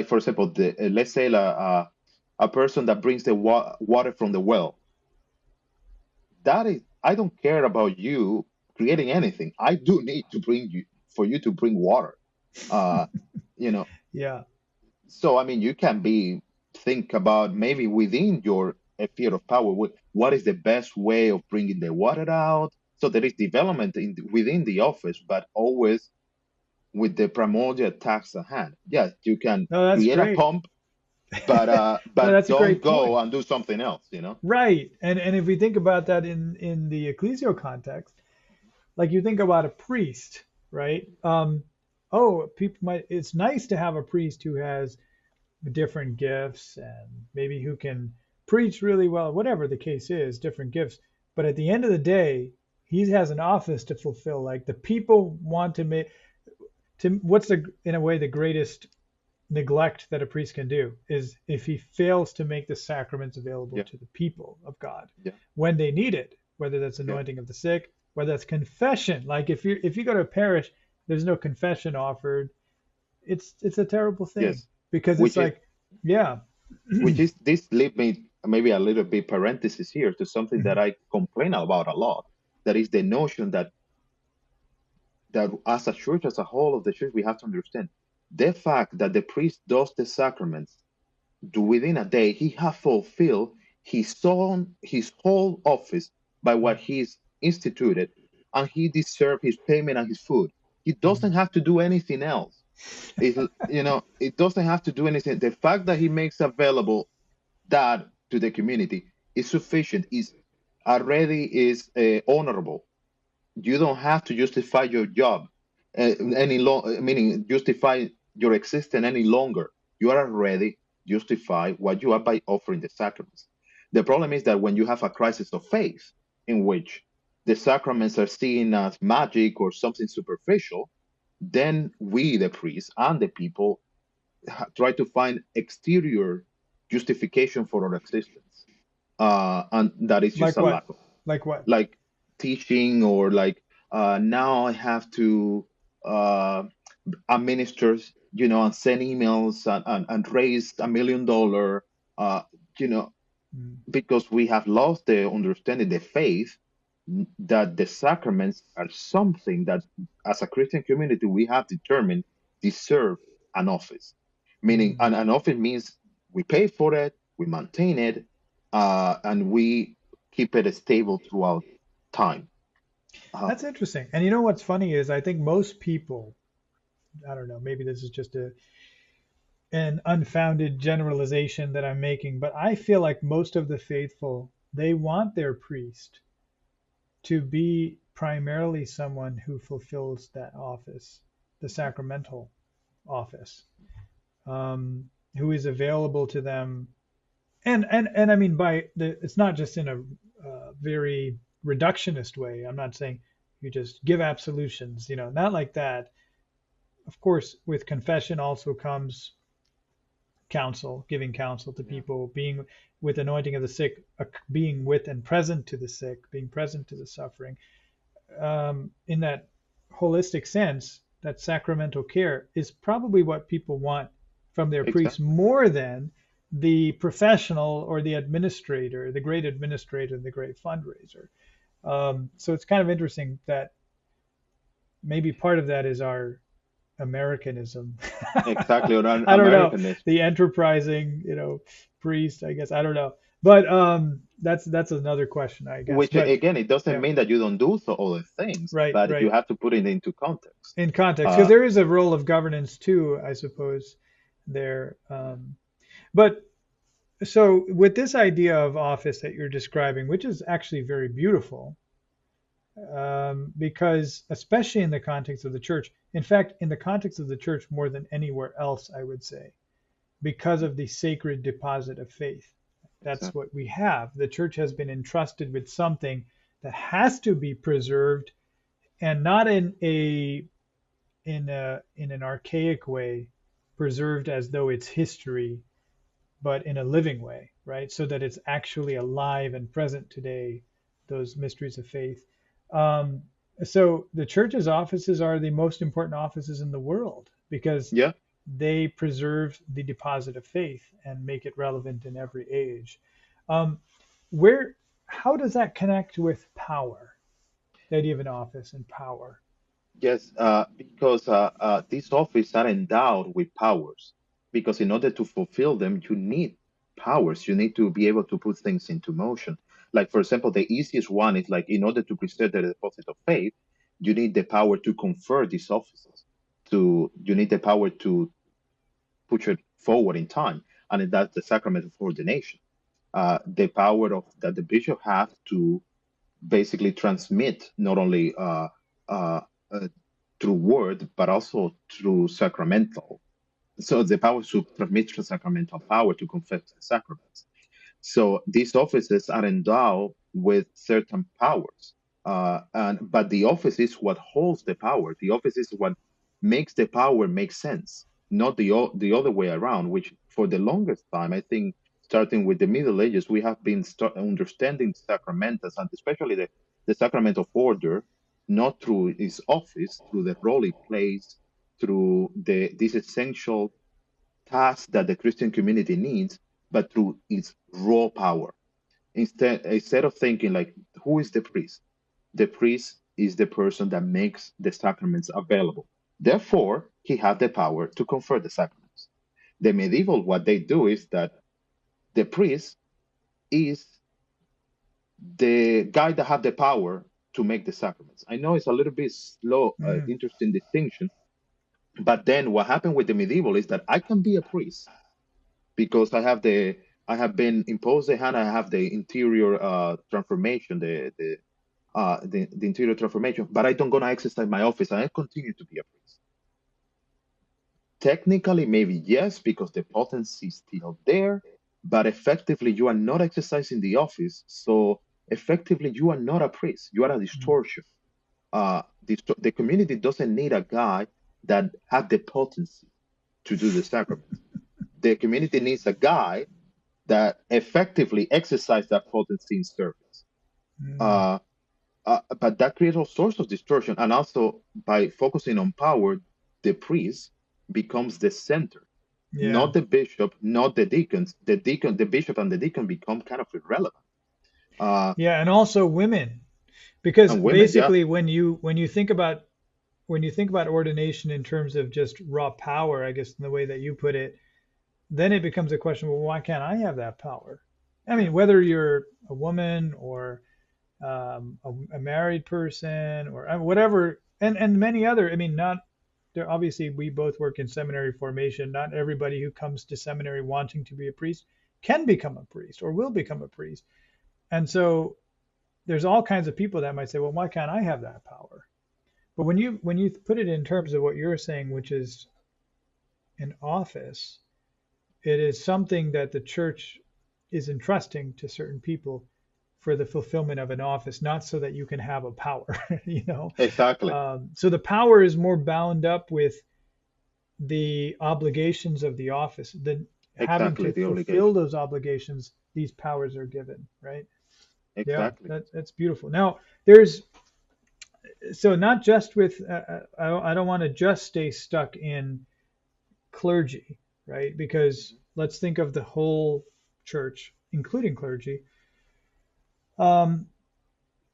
Speaker 2: for example, let's say a person that brings the water from the well. That is, I don't care about you creating anything. I do need to bring you for you to bring water. Uh, you know,
Speaker 1: Yeah.
Speaker 2: so I mean, you can be think about maybe within your sphere of power, what is the best way of bringing the water out. So there is development within the office, but always with the primordial task at hand. Yes, you can
Speaker 1: No, that's
Speaker 2: create a
Speaker 1: great.
Speaker 2: pump, but
Speaker 1: No,
Speaker 2: but
Speaker 1: that's a
Speaker 2: don't
Speaker 1: great
Speaker 2: go
Speaker 1: point.
Speaker 2: and do something else. You know?
Speaker 1: Right. And if we think about that in the ecclesial context, like you think about a priest, right? Oh, people might, it's nice to have a priest who has different gifts and maybe who can preach really well, whatever the case is, different gifts. But at the end of the day, he has an office to fulfill. Like the people want to make to what's in a way the greatest neglect that a priest can do is if he fails to make the sacraments available
Speaker 2: Yeah,
Speaker 1: to the people of God
Speaker 2: yeah,
Speaker 1: when they need it, whether that's
Speaker 2: yeah,
Speaker 1: anointing of the sick, whether that's confession. Like if you go to a parish, there's no confession offered. It's a terrible thing
Speaker 2: yes.
Speaker 1: because it's
Speaker 2: Which is
Speaker 1: like, yeah.
Speaker 2: this lead me maybe a little bit parenthesis here to something that I complain about a lot. That is the notion that as a church, as a whole of the church, we have to understand the fact that the priest does the sacraments within a day, he has fulfilled He saw his whole office by what he's instituted, and he deserves his payment and his food. He doesn't have to do anything else. It doesn't have to do anything. The fact that he makes available that to the community is sufficient, is already is honorable. You don't have to justify your job meaning justify your existence any longer. You are already justify what you are by offering the sacraments. The problem is that when you have a crisis of faith in which the sacraments are seen as magic or something superficial, then we, the priests and the people, try to find exterior justification for our existence, and that is just
Speaker 1: Like
Speaker 2: a
Speaker 1: what?
Speaker 2: lack of,
Speaker 1: Like what?
Speaker 2: like, teaching, or like, now I have to uh, administer, and send emails, and raise $1 million, uh, you know,
Speaker 1: Mm.
Speaker 2: because we have lost the understanding, the faith, that the sacraments are something that, as a Christian community, we have determined deserve an office. Meaning,
Speaker 1: Mm.
Speaker 2: an office means we pay for it, we maintain it, and we keep it stable throughout time. Uh,
Speaker 1: That's interesting. And you know what's funny is I think most people, I don't know, maybe this is just an unfounded generalization that I'm making, but I feel like most of the faithful, they want their priest to be primarily someone who fulfills that office, the sacramental office, who is available to them. And I mean it's not just in a very reductionist way. I'm not saying you just give absolutions, not like that. Of course, with confession also comes counsel, giving counsel to
Speaker 2: yeah,
Speaker 1: people, being with anointing of the sick, being with and present to the sick, being present to the suffering. In that holistic sense, that sacramental care is probably what people want from their priest
Speaker 2: exactly.
Speaker 1: more than the professional or the administrator, the great administrator, the great fundraiser. So it's kind of interesting that maybe part of that is our Americanism.
Speaker 2: Exactly, or an
Speaker 1: I don't know,
Speaker 2: Americanism,
Speaker 1: the enterprising, priest, I guess. I don't know, but that's another question, I guess.
Speaker 2: which,
Speaker 1: But
Speaker 2: again, it doesn't
Speaker 1: yeah,
Speaker 2: mean that you don't do so other things,
Speaker 1: right,
Speaker 2: but you
Speaker 1: right.
Speaker 2: have to put it into context.
Speaker 1: In context, because
Speaker 2: Uh,
Speaker 1: there is a role of governance too, I suppose. There, but so with this idea of office that you're describing, which is actually very beautiful, because especially in the context of the church, in fact, in the context of the church more than anywhere else, I would say, because of the sacred deposit of faith. That's
Speaker 2: exactly.
Speaker 1: what we have. The church has been entrusted with something that has to be preserved, and not in an archaic way, preserved as though it's history, but in a living way, right? So that it's actually alive and present today, those mysteries of faith. Um, so the church's offices are the most important offices in the world because
Speaker 2: Yeah,
Speaker 1: they preserve the deposit of faith and make it relevant in every age. Um, where, how does that connect with power? The idea of an office and power.
Speaker 2: yes, because these offices are endowed with powers. Because in order to fulfill them, you need powers. You need to be able to put things into motion. Like, for example, the easiest one is, like, in order to preserve the deposit of faith, you need the power to confer these offices. You need the power to push it forward in time, and that's the sacrament of ordination. The power of that the bishop has to basically transmit, not only uh, uh, through word, but also through sacramental. So the power to transmit through sacramental power to confess the sacraments. So these offices are endowed with certain powers, but the office is what holds the power. The office is what makes the power make sense, not the other way around. Which, for the longest time, I think, starting with the Middle Ages, we have been understanding sacramentals, and especially the sacrament of order, not through its office, through the role it plays, through this essential task that the Christian community needs, but through its raw power. Instead of thinking like, who is the priest? The priest is the person that makes the sacraments available. Therefore, he has the power to confer the sacraments. The medieval, what they do is that the priest is the guy that have the power to make the sacraments. I know it's a little bit slow,
Speaker 1: Mm.
Speaker 2: interesting distinction, but then what happened with the medieval is that I can be a priest because I have been imposed the hand. I have the interior transformation, the interior transformation, but I don't gonna exercise my office. I continue to be a priest. Technically, maybe yes, because the potency is still there, but effectively you are not exercising the office. So effectively, you are not a priest. You are a
Speaker 1: Mm.
Speaker 2: distortion. The community doesn't need a guy that had the potency to do the sacrament. The community needs a guy that effectively exercise that potency in service.
Speaker 1: Mm.
Speaker 2: Uh, but that creates all sorts of distortion. And also, by focusing on power, the priest becomes the center,
Speaker 1: Yeah.
Speaker 2: not the bishop, not the deacons. The bishop, and the deacon become kind of irrelevant. Uh,
Speaker 1: Yeah, and also women, because
Speaker 2: and women, yeah,
Speaker 1: basically when you think about ordination in terms of just raw power, I guess in the way that you put it, then it becomes a question, well, why can't I have that power? I
Speaker 2: yeah,
Speaker 1: mean, whether you're a woman or a married person or whatever, and many other, I mean, not there, obviously we both work in seminary formation. Not everybody who comes to seminary wanting to be a priest can become a priest or will become a priest. And so there's all kinds of people that might say, well, why can't I have that power? But when you put it in terms of what you're saying, which is an office, it is something that the church is entrusting to certain people for the fulfillment of an office, not so that you can have a power, you know.
Speaker 2: exactly,
Speaker 1: So the power is more bound up with the obligations of the office. Then having
Speaker 2: exactly
Speaker 1: to
Speaker 2: the
Speaker 1: fulfill
Speaker 2: obligation,
Speaker 1: those obligations, these powers are given, right? Yeah,
Speaker 2: exactly,
Speaker 1: that's beautiful. Now, there's so not just with I don't want to just stay stuck in clergy, right? Because let's think of the whole church, including clergy. Um,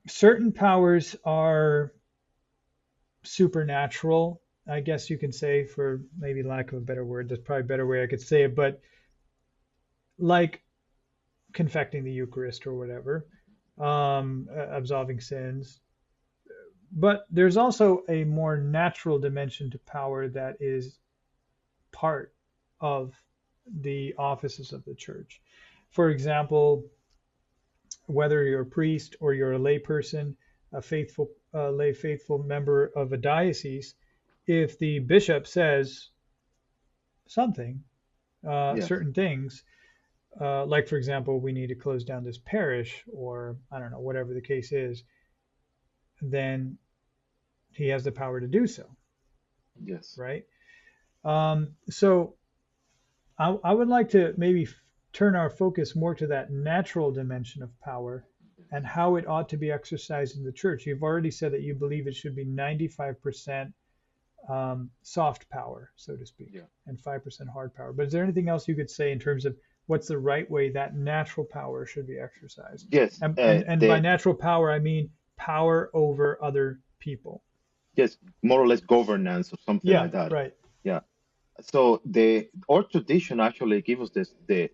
Speaker 1: Certain powers are supernatural, I guess you can say, for maybe lack of a better word. There's probably a better way I could say it, but like confecting the Eucharist or whatever, absolving sins. But there's also a more natural dimension to power that is part of the offices of the church. For example, whether you're a priest or you're a lay person, a faithful lay faithful member of a diocese, if the bishop says something,
Speaker 2: yes,
Speaker 1: certain things, like for example, we need to close down this parish, or I don't know, whatever the case is, then he has the power to do so,
Speaker 2: yes,
Speaker 1: right? So I would like to maybe turn our focus more to that natural dimension of power and how it ought to be exercised in the church. You've already said that you believe it should be 95% soft power, so to speak,
Speaker 2: yeah,
Speaker 1: and 5% hard power. But is there anything else you could say in terms of what's the right way that natural power should be exercised?
Speaker 2: yes.
Speaker 1: And by natural power, I mean power over other people.
Speaker 2: Yes, more or less governance or something
Speaker 1: Yeah,
Speaker 2: like that.
Speaker 1: right.
Speaker 2: Yeah. So the our tradition actually gives us the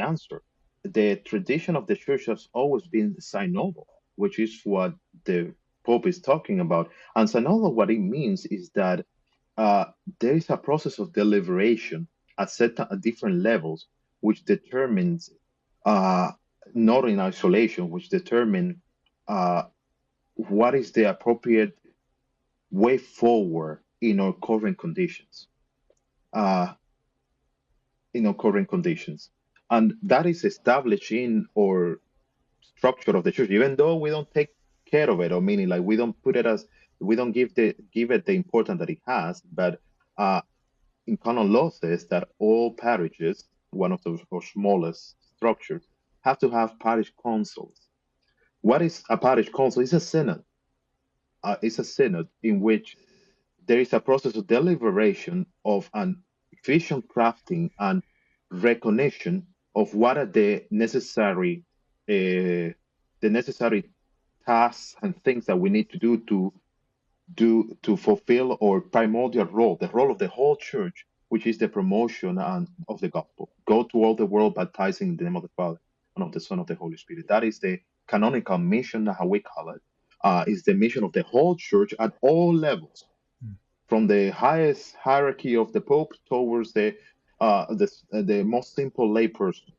Speaker 2: answer. The tradition of the church has always been synodal, which is what the Pope is talking about. And synodal, what it means is that uh, there is a process of deliberation at different levels, which determines uh, not in isolation, which determine uh, what is the appropriate way forward in our current conditions. Uh, in our current conditions. And that is established in our structure of the church, even though we don't take care of it, or meaning like we don't put it as we don't give it the importance that it has. But uh, in canon law says that all parishes, one of the our smallest structures, have to have parish councils. What is a parish council? It's a synod. It's a synod in which there is a process of deliberation of an vision crafting and recognition of what are the necessary tasks and things that we need to do to fulfill our primordial role, the role of the whole church, which is the promotion and of the gospel. Go to all the world, baptizing in the name of the Father. and of the Son, of the Holy Spirit. That is the canonical mission, how we call it. Is the mission of the whole church at all levels,
Speaker 1: Mm.
Speaker 2: from the highest hierarchy of the Pope towards the most simple layperson,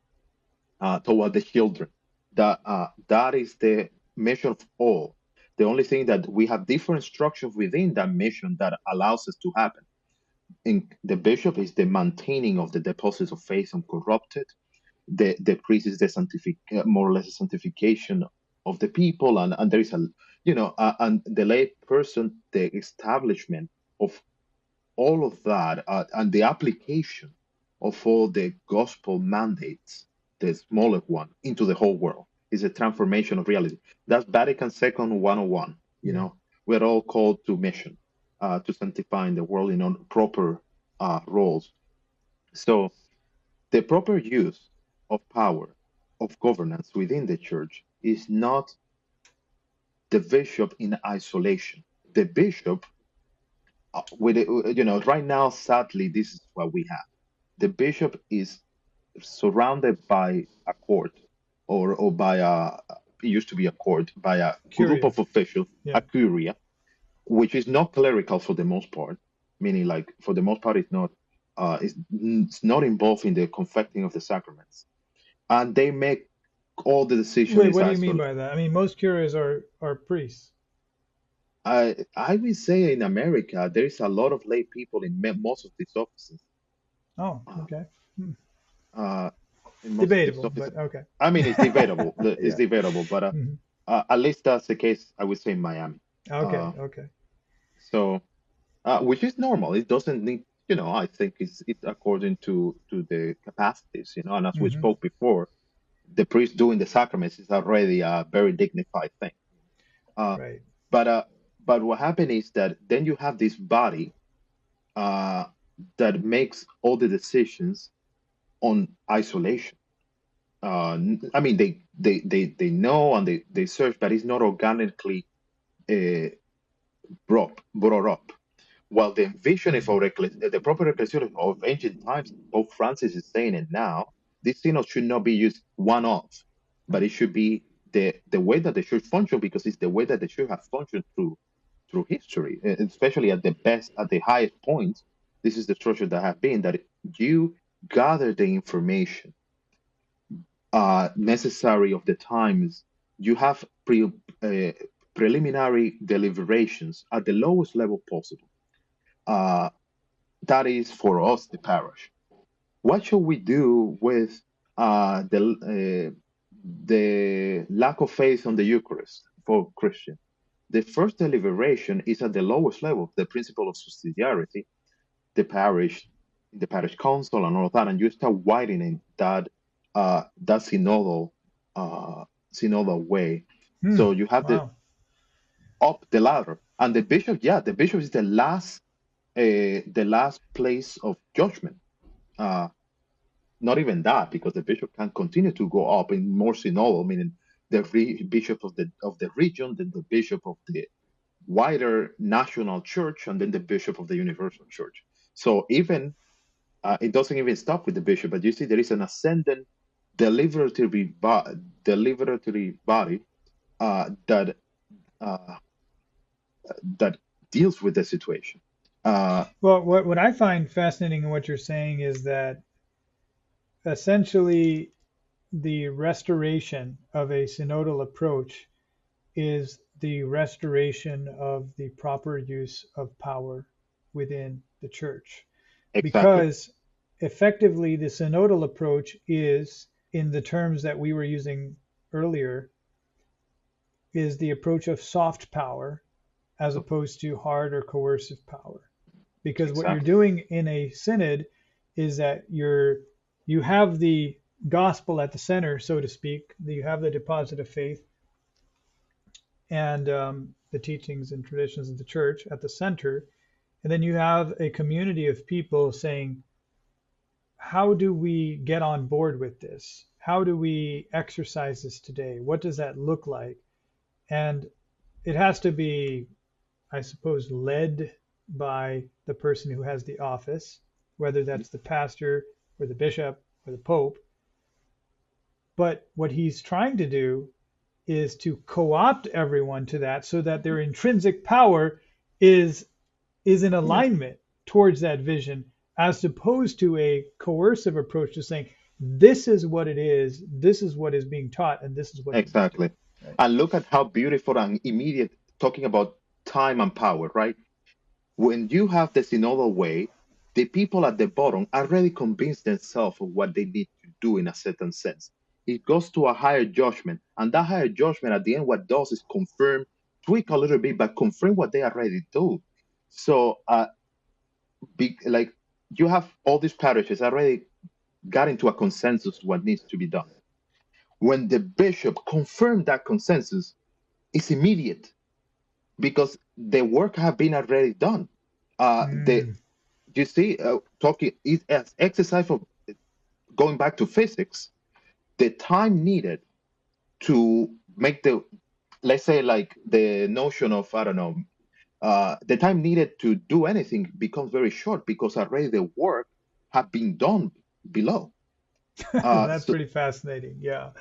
Speaker 2: toward the children. That is the mission of all. The only thing that we have different structures within that mission that allows us to happen. In the bishop is the maintaining of the deposits of faith uncorrupted. The priest is the more or less a sanctification of the people, and there is and the lay person, the establishment of all of that, and the application of all the gospel mandates, the smaller one, into the whole world, is a transformation of reality. That's Vatican II 101.
Speaker 1: Yeah.
Speaker 2: We're all called to mission, to sanctifying the world in proper roles. So the proper use of power, of governance within the church, is not the bishop in isolation. The bishop, right now, sadly, this is what we have. The bishop is surrounded by a court, or by it used to be a court, by a group
Speaker 1: Curia.
Speaker 2: of officials,
Speaker 1: Yeah.
Speaker 2: a curia, which is not clerical for the most part, meaning, like, for the most part, it's not involved in the confecting of the sacraments, and they make all the decisions
Speaker 1: Wait,
Speaker 2: is
Speaker 1: what do you mean
Speaker 2: isolated.
Speaker 1: by that? I mean, most curias are priests.
Speaker 2: I will say in America there is a lot of lay people in most of these offices.
Speaker 1: Oh,
Speaker 2: Uh,
Speaker 1: okay. Hmm.
Speaker 2: uh, in most of these
Speaker 1: Debatable,
Speaker 2: offices,
Speaker 1: but okay.
Speaker 2: I mean, it's debatable. It's
Speaker 1: Yeah.
Speaker 2: debatable, but
Speaker 1: Hmm.
Speaker 2: at least that's the case. I would say in Miami.
Speaker 1: Okay.
Speaker 2: Uh,
Speaker 1: Okay.
Speaker 2: so which is normal. It doesn't need, I think it's according to the capacities, and as we
Speaker 1: Hmm.
Speaker 2: spoke before, the priest doing the sacraments is already a very dignified thing. Uh,
Speaker 1: Right.
Speaker 2: but uh, but what happened is that then you have this body uh, that makes all the decisions on isolation. I mean, they know, and they search, but it's not organically uh, brought up. While the vision
Speaker 1: Mm.
Speaker 2: for the proper ecclesiology of ancient times, Pope Francis is saying it now, this synod should not be used one-off, but it should be the way that the church functions, because it's the way that the church has functioned through history, especially at the highest points. This is the structure that have been, that you gather the information necessary of the times. You have uh, preliminary deliberations at the lowest level possible. Uh, that is for us, the parish. What should we do with the lack of faith on the Eucharist for Christians? The first deliberation is at the lowest level, the principle of subsidiarity, the parish, the parish council, and all of that, and you start widening that uh, synodal way.
Speaker 1: Hmm.
Speaker 2: So you have the
Speaker 1: Wow.
Speaker 2: up the ladder, and the bishop, yeah, the bishop is the last place of judgment. Uh, Not even that, because the bishop can continue to go up in more synodal, meaning the bishop of the region, then the bishop of the wider national church, and then the bishop of the universal church. So even it doesn't even stop with the bishop, but you see there is an ascendant deliberatory, deliberatory body that uh, that deals with the situation.
Speaker 1: Well, what I find fascinating in what you're saying is that essentially the restoration of a synodal approach is the restoration of the proper use of power within the church.
Speaker 2: Exactly.
Speaker 1: Because effectively, the synodal approach is, in the terms that we were using earlier, is the approach of soft power as opposed to hard or coercive power. Because what you're
Speaker 2: Exactly.
Speaker 1: doing in a synod is that you have the gospel at the center, so to speak. You have the deposit of faith and the teachings and traditions of the church at the center, and then you have a community of people saying, how do we get on board with this? How do we exercise this today? What does that look like? And it has to be, I suppose, led by the person who has the office, whether that's the pastor or the bishop or the pope. But what he's trying to do is to co-opt everyone to that so that their intrinsic power is in
Speaker 2: Yeah,
Speaker 1: alignment towards that vision, as opposed to a coercive approach to saying, this is what it is, this is what is being taught, and this is what you must do.
Speaker 2: exactly.
Speaker 1: Right?
Speaker 2: And look at how beautiful and immediate, talking about time and power, right? When you have the synodal way, the people at the bottom already convinced themselves of what they need to do in a certain sense. It goes to a higher judgment, and that higher judgment at the end, what does is confirm, tweak a little bit, but confirm what they already do. So, like, you have all these parishes already got into a consensus what needs to be done. When the bishop confirmed that consensus, it's immediate because the work have been already done. The
Speaker 1: Mm.
Speaker 2: you see, talking is as exercise of going back to physics, the time needed to make the, let's say, like the notion of, I don't know, the time needed to do anything becomes very short because already the work have been done below.
Speaker 1: That's
Speaker 2: So
Speaker 1: pretty fascinating. Yeah.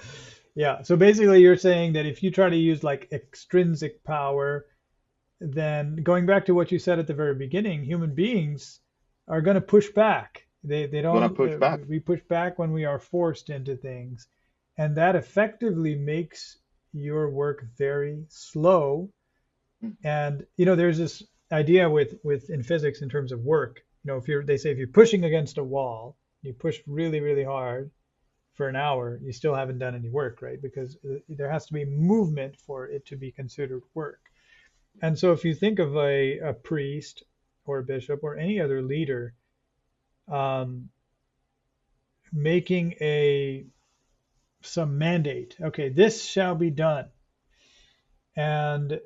Speaker 1: Yeah. So basically, you're saying that if you try to use like extrinsic power, then going back to what you said at the very beginning, human beings are going to push back. They
Speaker 2: gonna
Speaker 1: don't,
Speaker 2: push back.
Speaker 1: we push back when we are forced into things. And that effectively makes your work very slow.
Speaker 2: Mm,
Speaker 1: And, there's this idea with in physics in terms of work. If they say if you're pushing against a wall, you push really, really hard for an hour, you still haven't done any work, right? Because there has to be movement for it to be considered work. And so if you think of a priest or a bishop or any other leader um, making some mandate, okay, this shall be done, and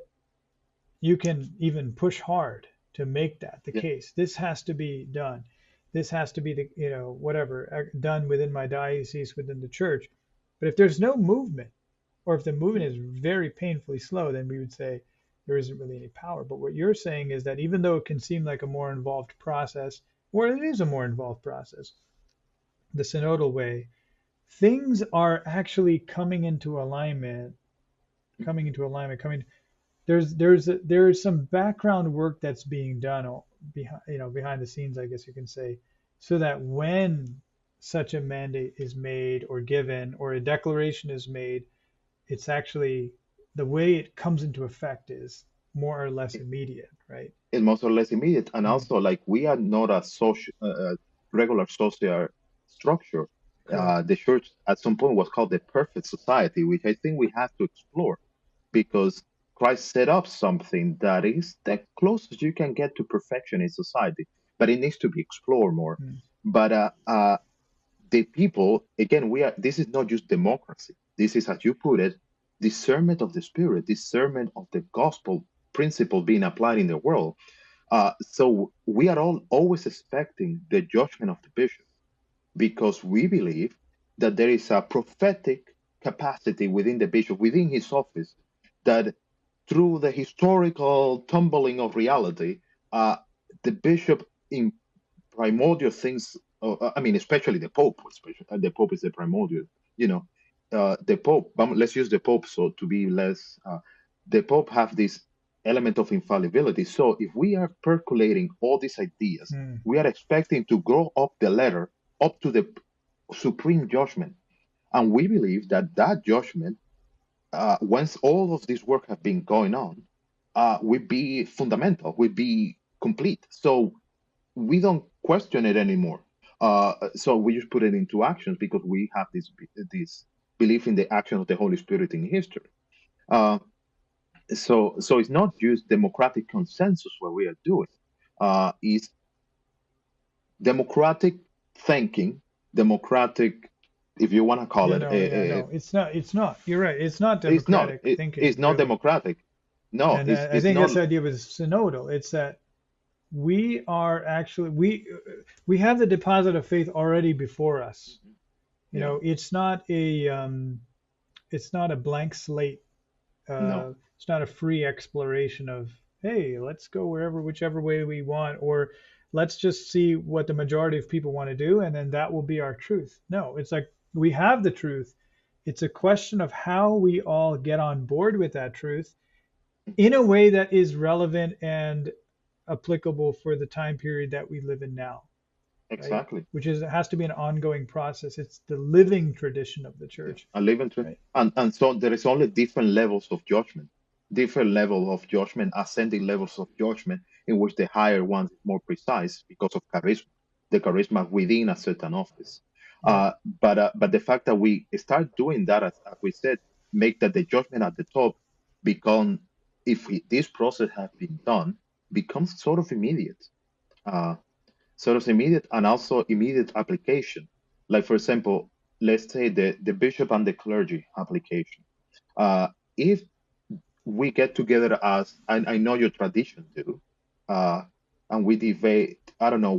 Speaker 1: you can even push hard to make that the
Speaker 2: yeah,
Speaker 1: case. This has to be done. This has to be whatever done within my diocese, within the church. But if there's no movement, or if the movement is very painfully slow, then we would say there isn't really any power. But what you're saying is that even though it can seem like a more involved process, or it is a more involved process, the synodal way, things are actually coming. There's some background work that's being done behind the scenes, I guess you can say, so that when such a mandate is made or given or a declaration is made, it's actually the way it comes into effect is more or less immediate, right?
Speaker 2: it's more or less immediate, and
Speaker 1: Mm,
Speaker 2: also like we are not a social, regular social structure.
Speaker 1: correct.
Speaker 2: The church at some point was called the perfect society, which I think we have to explore because Christ set up something that is the closest you can get to perfection in society, but it needs to be explored more.
Speaker 1: Mm,
Speaker 2: But the people, again, we are. This is not just democracy. This is, as you put it, discernment of the spirit, discernment of the gospel principle being applied in the world. So we are all always expecting the judgment of the bishop because we believe that there is a prophetic capacity within the bishop, within his office, that through the historical tumbling of reality, uh, the bishop in primordial things. I mean, especially the Pope. Especially the Pope is the primordial. You know, the Pope. Let's use the Pope so to be less. The Pope have this element of infallibility. So if we are percolating all these ideas,
Speaker 1: mm,
Speaker 2: we are expecting to grow up the ladder up to the supreme judgment, and we believe that that judgment, once all of this work have been going on, will be fundamental, will be complete. So we don't question it anymore. So we just put it into actions because we have this belief in the action of the Holy Spirit in history. Uh, so it's not just democratic consensus what we are doing. It's democratic thinking, democratic, if you want to call it.
Speaker 1: yeah, no, it's not. You're right. It's not
Speaker 2: It's not.
Speaker 1: democratic
Speaker 2: It's
Speaker 1: thinking,
Speaker 2: not
Speaker 1: really.
Speaker 2: democratic. No,
Speaker 1: And I
Speaker 2: it's
Speaker 1: think
Speaker 2: not.
Speaker 1: that's the idea with synodal. It's that we are actually we have the deposit of faith already before us.
Speaker 2: Yeah.
Speaker 1: It's not a blank slate.
Speaker 2: No.
Speaker 1: It's not a free exploration of, hey, let's go whichever way we want, or let's just see what the majority of people want to do, and then that will be our truth. No, it's like we have the truth. It's a question of how we all get on board with that truth in a way that is relevant and applicable for the time period that we live in now, right?
Speaker 2: Exactly.
Speaker 1: Which is, it has to be an ongoing process. It's the living tradition of the
Speaker 2: Yeah.
Speaker 1: church,
Speaker 2: And living through,
Speaker 1: right?
Speaker 2: and so there is only different levels of judgment, different level of judgment, ascending levels of judgment, in which the higher one is more precise because of charisma, the charisma within a certain office.
Speaker 1: Right.
Speaker 2: But the fact that we start doing that, as we said, make that the judgment at the top become, if this process has been done, becomes sort of immediate. Uh, Sort of immediate and also immediate application. Like, for example, let's say the bishop and the clergy application. If we get together, as I know your tradition do, uh, and we debate, I don't know,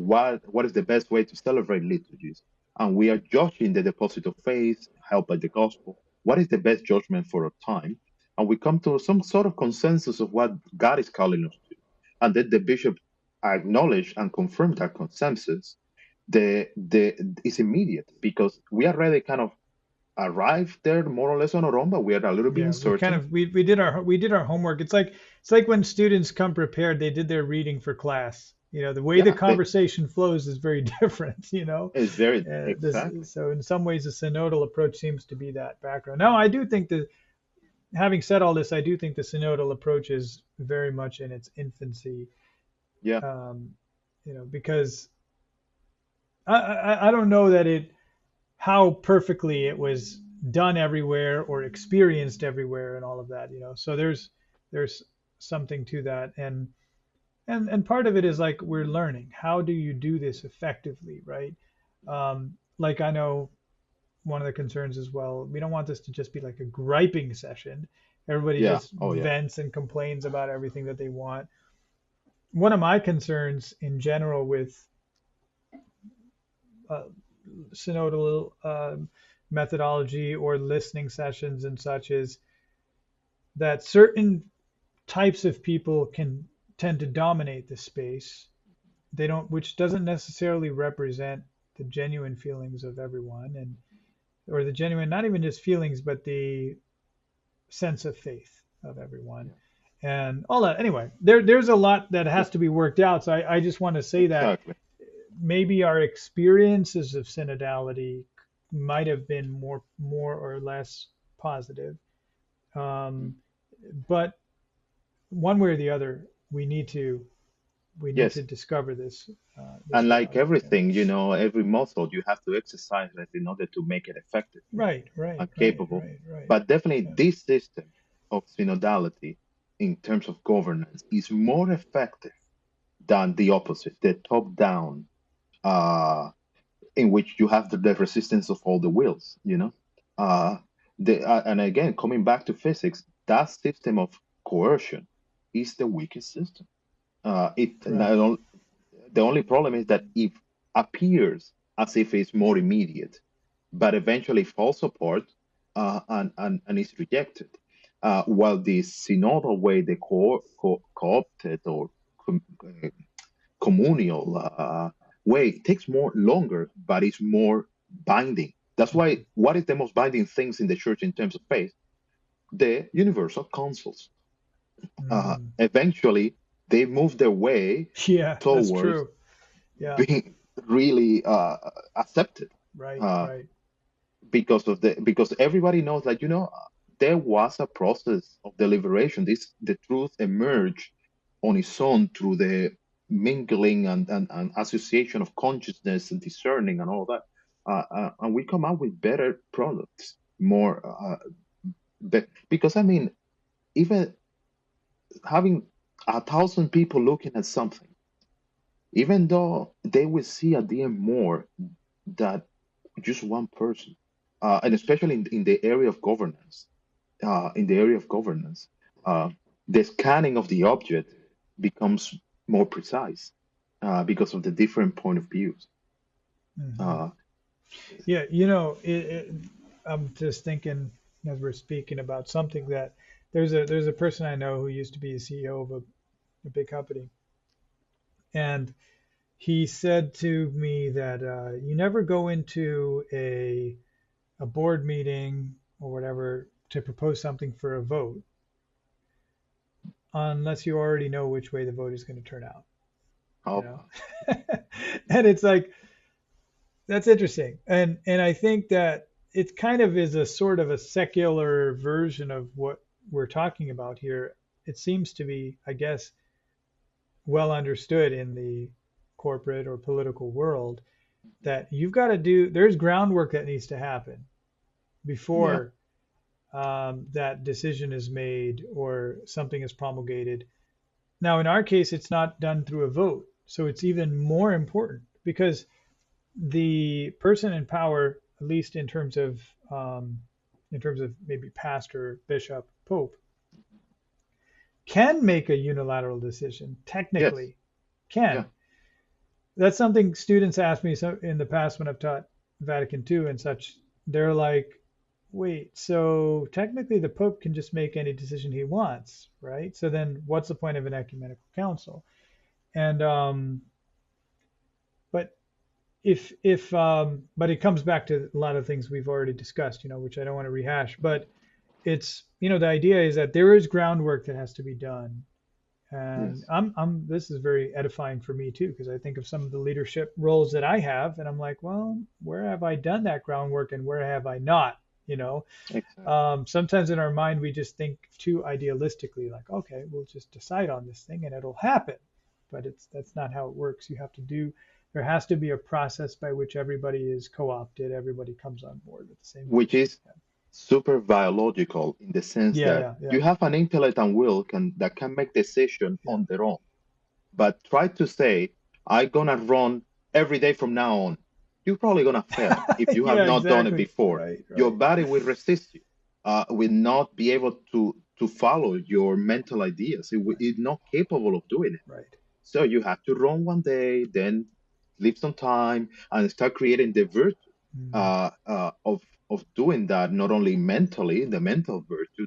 Speaker 2: what is the best way to celebrate liturgies, and we are judging the deposit of faith helped by the gospel. What is the best judgment for our time? And we come to some sort of consensus of what God is calling us to, and then the bishop acknowledge and confirm that consensus. The is immediate because we already kind of arrived there more or less on our own, but we are a little bit
Speaker 1: Yeah, we kind
Speaker 2: uncertain.
Speaker 1: of we did our homework. It's like when students come prepared, they did their reading for class. The way the
Speaker 2: Yeah,
Speaker 1: conversation flows is very different.
Speaker 2: it's very exactly.
Speaker 1: So in some ways, the synodal approach seems to be that background. Now, I do think that, having said all this, I do think the synodal approach is very much in its infancy.
Speaker 2: Yeah,
Speaker 1: Because I don't know that how perfectly it was done everywhere or experienced everywhere and all of that. So there's something to that, and part of it is like we're learning, how do you do this effectively, right? Like, I know one of the concerns as well, we don't want this to just be like a griping session. Everybody
Speaker 2: yeah,
Speaker 1: just
Speaker 2: oh yeah,
Speaker 1: vents and complains about everything that they want. One of my concerns in general with uh, synodal methodology or listening sessions and such is that certain types of people can tend to dominate the space. They don't, which doesn't necessarily represent the genuine feelings of everyone, and or the genuine, not even just feelings, but the sense of faith of everyone
Speaker 2: yeah,
Speaker 1: and all that. Anyway, there's a lot that
Speaker 2: yeah,
Speaker 1: has to be worked out. So I just want to say that
Speaker 2: exactly.
Speaker 1: maybe our experiences of synodality might have been more or less positive.
Speaker 2: Mm.
Speaker 1: Um, but one way or the other, we need to
Speaker 2: Yes,
Speaker 1: discover this
Speaker 2: and like
Speaker 1: reality. Yeah.
Speaker 2: everything, every muscle you have to exercise it in order to make it effective
Speaker 1: Right, right,
Speaker 2: and
Speaker 1: right,
Speaker 2: capable.
Speaker 1: right, right.
Speaker 2: But definitely,
Speaker 1: Yeah.
Speaker 2: this system of synodality in terms of governance is more effective than the opposite, the top-down, uh, in which you have the resistance of all the wills. And again, coming back to physics, that system of coercion is the weakest system. It
Speaker 1: Right.
Speaker 2: not on- The only problem is that it appears as if it's more immediate, but eventually falls apart and is rejected. While the synodal way, the co-opted or com- uh, communal way takes more longer, but it's more binding. That's why what is the most binding things in the church in terms of faith? The universal councils.
Speaker 1: Hmm.
Speaker 2: Eventually, they move their way
Speaker 1: Yeah, that's
Speaker 2: towards
Speaker 1: true. Yeah.
Speaker 2: being really accepted,
Speaker 1: Right,
Speaker 2: uh,
Speaker 1: right.
Speaker 2: because everybody knows that there was a process of deliberation. The truth emerged on its own through the mingling and association of consciousness and discerning and all that, and we come out with better products, more. Because I mean, even having 1,000 people looking at something, even though they will see at the end more that just one person, and especially in the area of governance, in the area of governance, uh, the scanning of the object becomes more precise because of the different point of views.
Speaker 1: Hmm.
Speaker 2: Uh,
Speaker 1: Yeah, I'm just thinking as we're speaking about something that there's a person I know who used to be a CEO of a big company, and he said to me that you never go into a board meeting or whatever to propose something for a vote unless you already know which way the vote is going to turn out, you
Speaker 2: Oh,
Speaker 1: know? And it's like, that's interesting. And I think that it kind of is a sort of a secular version of what we're talking about here. It seems to be, I guess, well understood in the corporate or political world that you've got to do, there's groundwork that needs to happen
Speaker 2: yeah,
Speaker 1: before that decision is made or something is promulgated. Now, in our case, it's not done through a vote. So it's even more important because the person in power, at least in terms of maybe pastor, bishop, pope, can make a unilateral decision.
Speaker 2: yes,
Speaker 1: Technically,
Speaker 2: yeah,
Speaker 1: can. That's something students ask me so in the past when I've taught Vatican II and such. They're like, wait, so technically the Pope can just make any decision he wants, right? So then what's the point of an ecumenical council? And but but it comes back to a lot of things we've already discussed, which I don't want to rehash. But it's, the idea is that there is groundwork that has to be done. And
Speaker 2: yes.
Speaker 1: this is very edifying for me too, because I think of some of the leadership roles that I have, and I'm like, well, where have I done that groundwork and where have I not? You know,
Speaker 2: Exactly.
Speaker 1: Sometimes in our mind we just think too idealistically, like, okay, we'll just decide on this thing and it'll happen. But that's not how it works. You have to do. There has to be a process by which everybody is co-opted, everybody comes on board with the same
Speaker 2: Which
Speaker 1: vision.
Speaker 2: is super biological in the sense
Speaker 1: Yeah,
Speaker 2: that
Speaker 1: yeah, yeah,
Speaker 2: you have an intellect and will that can make decision
Speaker 1: yeah,
Speaker 2: on their own. But try to say, I'm gonna run every day from now on. You're probably gonna fail if you have
Speaker 1: yeah,
Speaker 2: not done it
Speaker 1: exactly.
Speaker 2: before.
Speaker 1: Right,
Speaker 2: Your
Speaker 1: right,
Speaker 2: body will resist you, will not be able to follow your mental ideas.
Speaker 1: right,
Speaker 2: It's not capable of doing it.
Speaker 1: right.
Speaker 2: So you have to run one day, then leave some time and start creating the virtue
Speaker 1: Mm.
Speaker 2: of doing that, not only mentally, the mental virtue,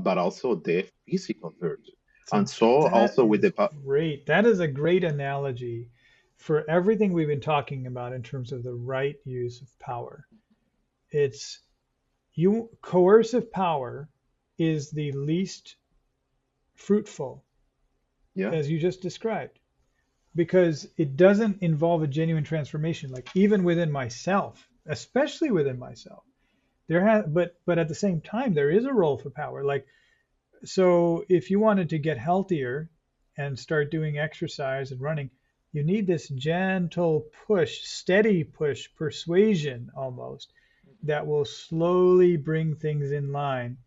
Speaker 2: but also the physical virtue.
Speaker 1: So
Speaker 2: And so
Speaker 1: that
Speaker 2: also with
Speaker 1: is
Speaker 2: the
Speaker 1: great. That is a great analogy for everything we've been talking about in terms of the right use of power. It's coercive power is the least fruitful,
Speaker 2: yeah,
Speaker 1: as you just described, because it doesn't involve a genuine transformation, like even within myself, especially within myself. But at the same time, there is a role for power. Like, so if you wanted to get healthier and start doing exercise and running, you need this gentle push, steady push, persuasion almost, that will slowly bring things in line,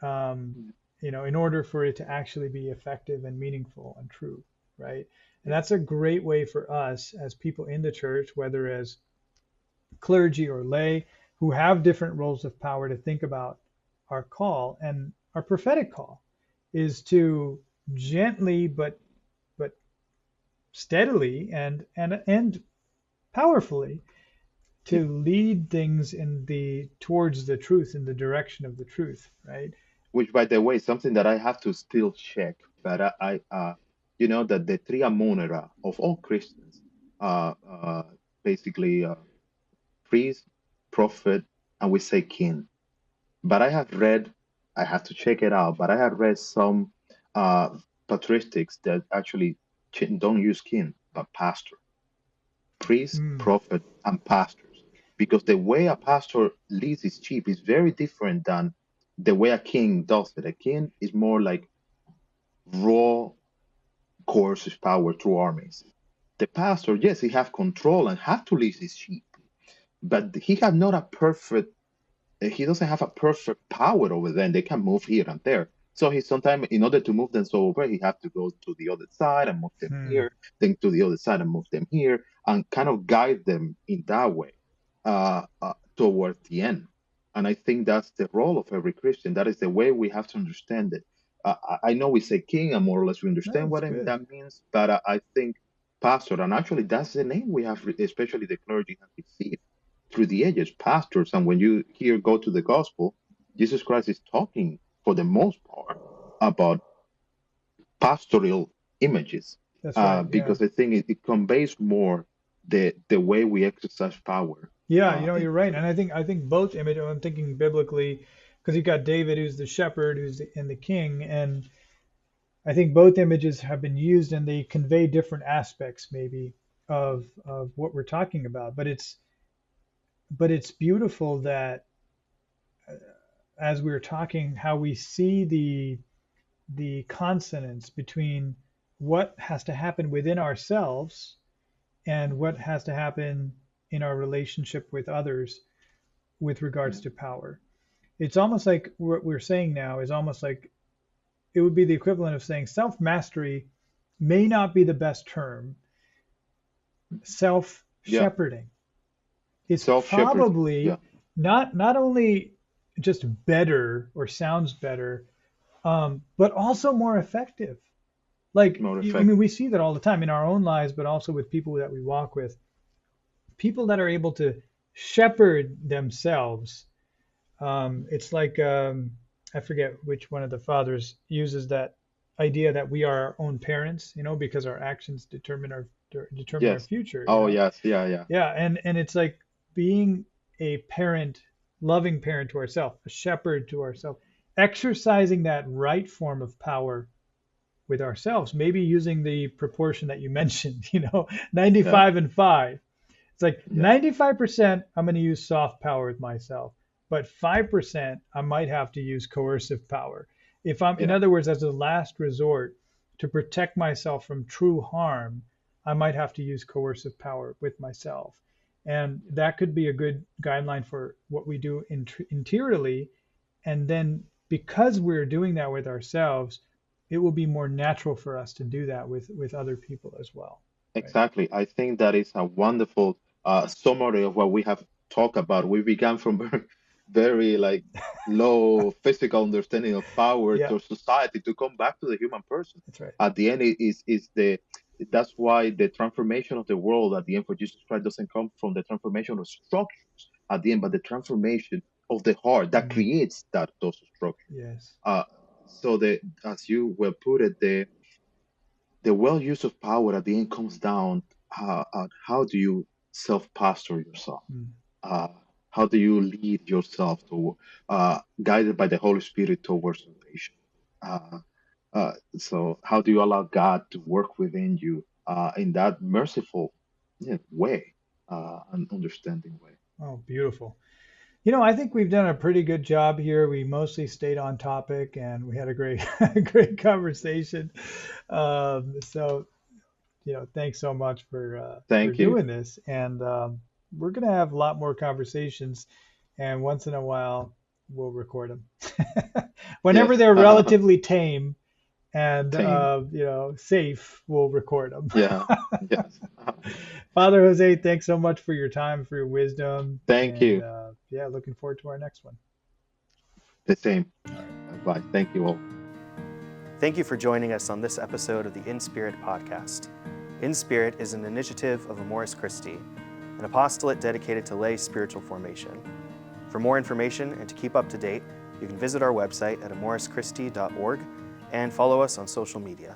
Speaker 1: um, in order for it to actually be effective and meaningful and true, right? And
Speaker 2: yeah.
Speaker 1: that's a great way for us as people in the church, whether as clergy or lay, who have different roles of power, to think about our call. And our prophetic call is to gently but steadily and powerfully
Speaker 2: Yeah.
Speaker 1: to lead things towards the truth, in the direction of the truth, right?
Speaker 2: Which, by the way, is something that I have to still check. But you know, that the tria monera of all Christians, basically, priest, prophet, and we say king. But I have read, I have to check it out, but I have read some uh, patristics that actually don't use king, but pastor, priest,
Speaker 1: Mm,
Speaker 2: prophet, and pastors. Because the way a pastor leads his sheep is very different than the way a king does it. A king is more like raw, coercive power through armies. The pastor, yes, he have control and have to lead his sheep, but he have not a perfect he doesn't have a perfect power over them. They can move here and there. So he sometimes, in order to move them so over, he have to go to the other side and move them
Speaker 1: hmm.
Speaker 2: here, then to the other side and move them here, and kind of guide them in that way towards the end. And I think that's the role of every Christian. That is the way we have to understand it. I know we say king, and more or less we understand
Speaker 1: That's
Speaker 2: what
Speaker 1: good.
Speaker 2: that means, but I think pastor, and actually that's the name we have, especially the clergy have received through the ages, pastors. And when you hear go to the gospel, Jesus Christ is talking for the most part about pastoral images,
Speaker 1: That's right. Yeah.
Speaker 2: because I think it conveys more the way we exercise power
Speaker 1: Yeah,
Speaker 2: In
Speaker 1: you're right. And I think both images, I'm thinking biblically, because you've got David who's the shepherd, and the king, and I think both images have been used and they convey different aspects maybe of what we're talking about. But it's beautiful that as we were talking, how we see the consonance between what has to happen within ourselves and what has to happen in our relationship with others with regards to power. It's almost like what we're saying now is almost like it would be the equivalent of saying self mastery may not be the best term. Self
Speaker 2: yeah,
Speaker 1: shepherding is
Speaker 2: self-shepherding. Yeah,
Speaker 1: probably not only just better or sounds better, but also more effective. Like,
Speaker 2: more
Speaker 1: I mean,
Speaker 2: effective.
Speaker 1: we see that all the time in our own lives, but also with people that we walk with. People that are able to shepherd themselves. It's like I forget which one of the fathers uses that idea that we are our own parents, because our actions determine our
Speaker 2: Yes.
Speaker 1: future.
Speaker 2: Oh, yes. Yeah, yeah.
Speaker 1: Yeah, and it's like being a parent, loving parent to ourselves, a shepherd to ourselves, exercising that right form of power with ourselves, maybe using the proportion that you mentioned,
Speaker 2: Yeah,
Speaker 1: 95 and 5. It's like
Speaker 2: yeah,
Speaker 1: 95% I'm going to use soft power with myself, but 5% I might have to use coercive power. If I'm, in
Speaker 2: yeah.
Speaker 1: other words, as a last resort to protect myself from true harm, I might have to use coercive power with myself. And that could be a good guideline for what we do interiorly. And then because we're doing that with ourselves, it will be more natural for us to do that with other people as well. Right.
Speaker 2: Exactly. I think that is a wonderful summary of what we have talked about. We began from very like low physical understanding of power
Speaker 1: Yeah,
Speaker 2: to society to come back to the human person.
Speaker 1: that's right.
Speaker 2: At the end, it is the that's why the transformation of the world at the end for Jesus Christ doesn't come from the transformation of structures at the end, but the transformation of the heart that
Speaker 1: Mm,
Speaker 2: creates those structures.
Speaker 1: yes.
Speaker 2: Uh, so as you well put it, the well use of power at the end comes down how do you self pastor yourself?
Speaker 1: Mm.
Speaker 2: Uh, how do you lead yourself to guided by the Holy Spirit towards salvation? Uh, so how do you allow God to work within you in that merciful way and understanding way?
Speaker 1: Oh, beautiful. I think we've done a pretty good job here. We mostly stayed on topic and we had a great, great conversation. So, thanks so much for
Speaker 2: Thank you.
Speaker 1: doing this. And we're going to have a lot more conversations. And once in a while, we'll record them.
Speaker 2: Yes.
Speaker 1: Whenever they're relatively tame and,
Speaker 2: Same.
Speaker 1: safe, we'll record them.
Speaker 2: Yeah. Yes.
Speaker 1: Father Jose, thanks so much for your time, for your wisdom,
Speaker 2: Thank
Speaker 1: and
Speaker 2: you.
Speaker 1: yeah, looking forward to our next one.
Speaker 2: The same.
Speaker 1: All right.
Speaker 2: Bye. Thank you all.
Speaker 3: Thank you for joining us on this episode of the In Spirit podcast. In Spirit is an initiative of Amoris Christi, an apostolate dedicated to lay spiritual formation. For more information and to keep up to date, you can visit our website at amorischristi.org and follow us on social media.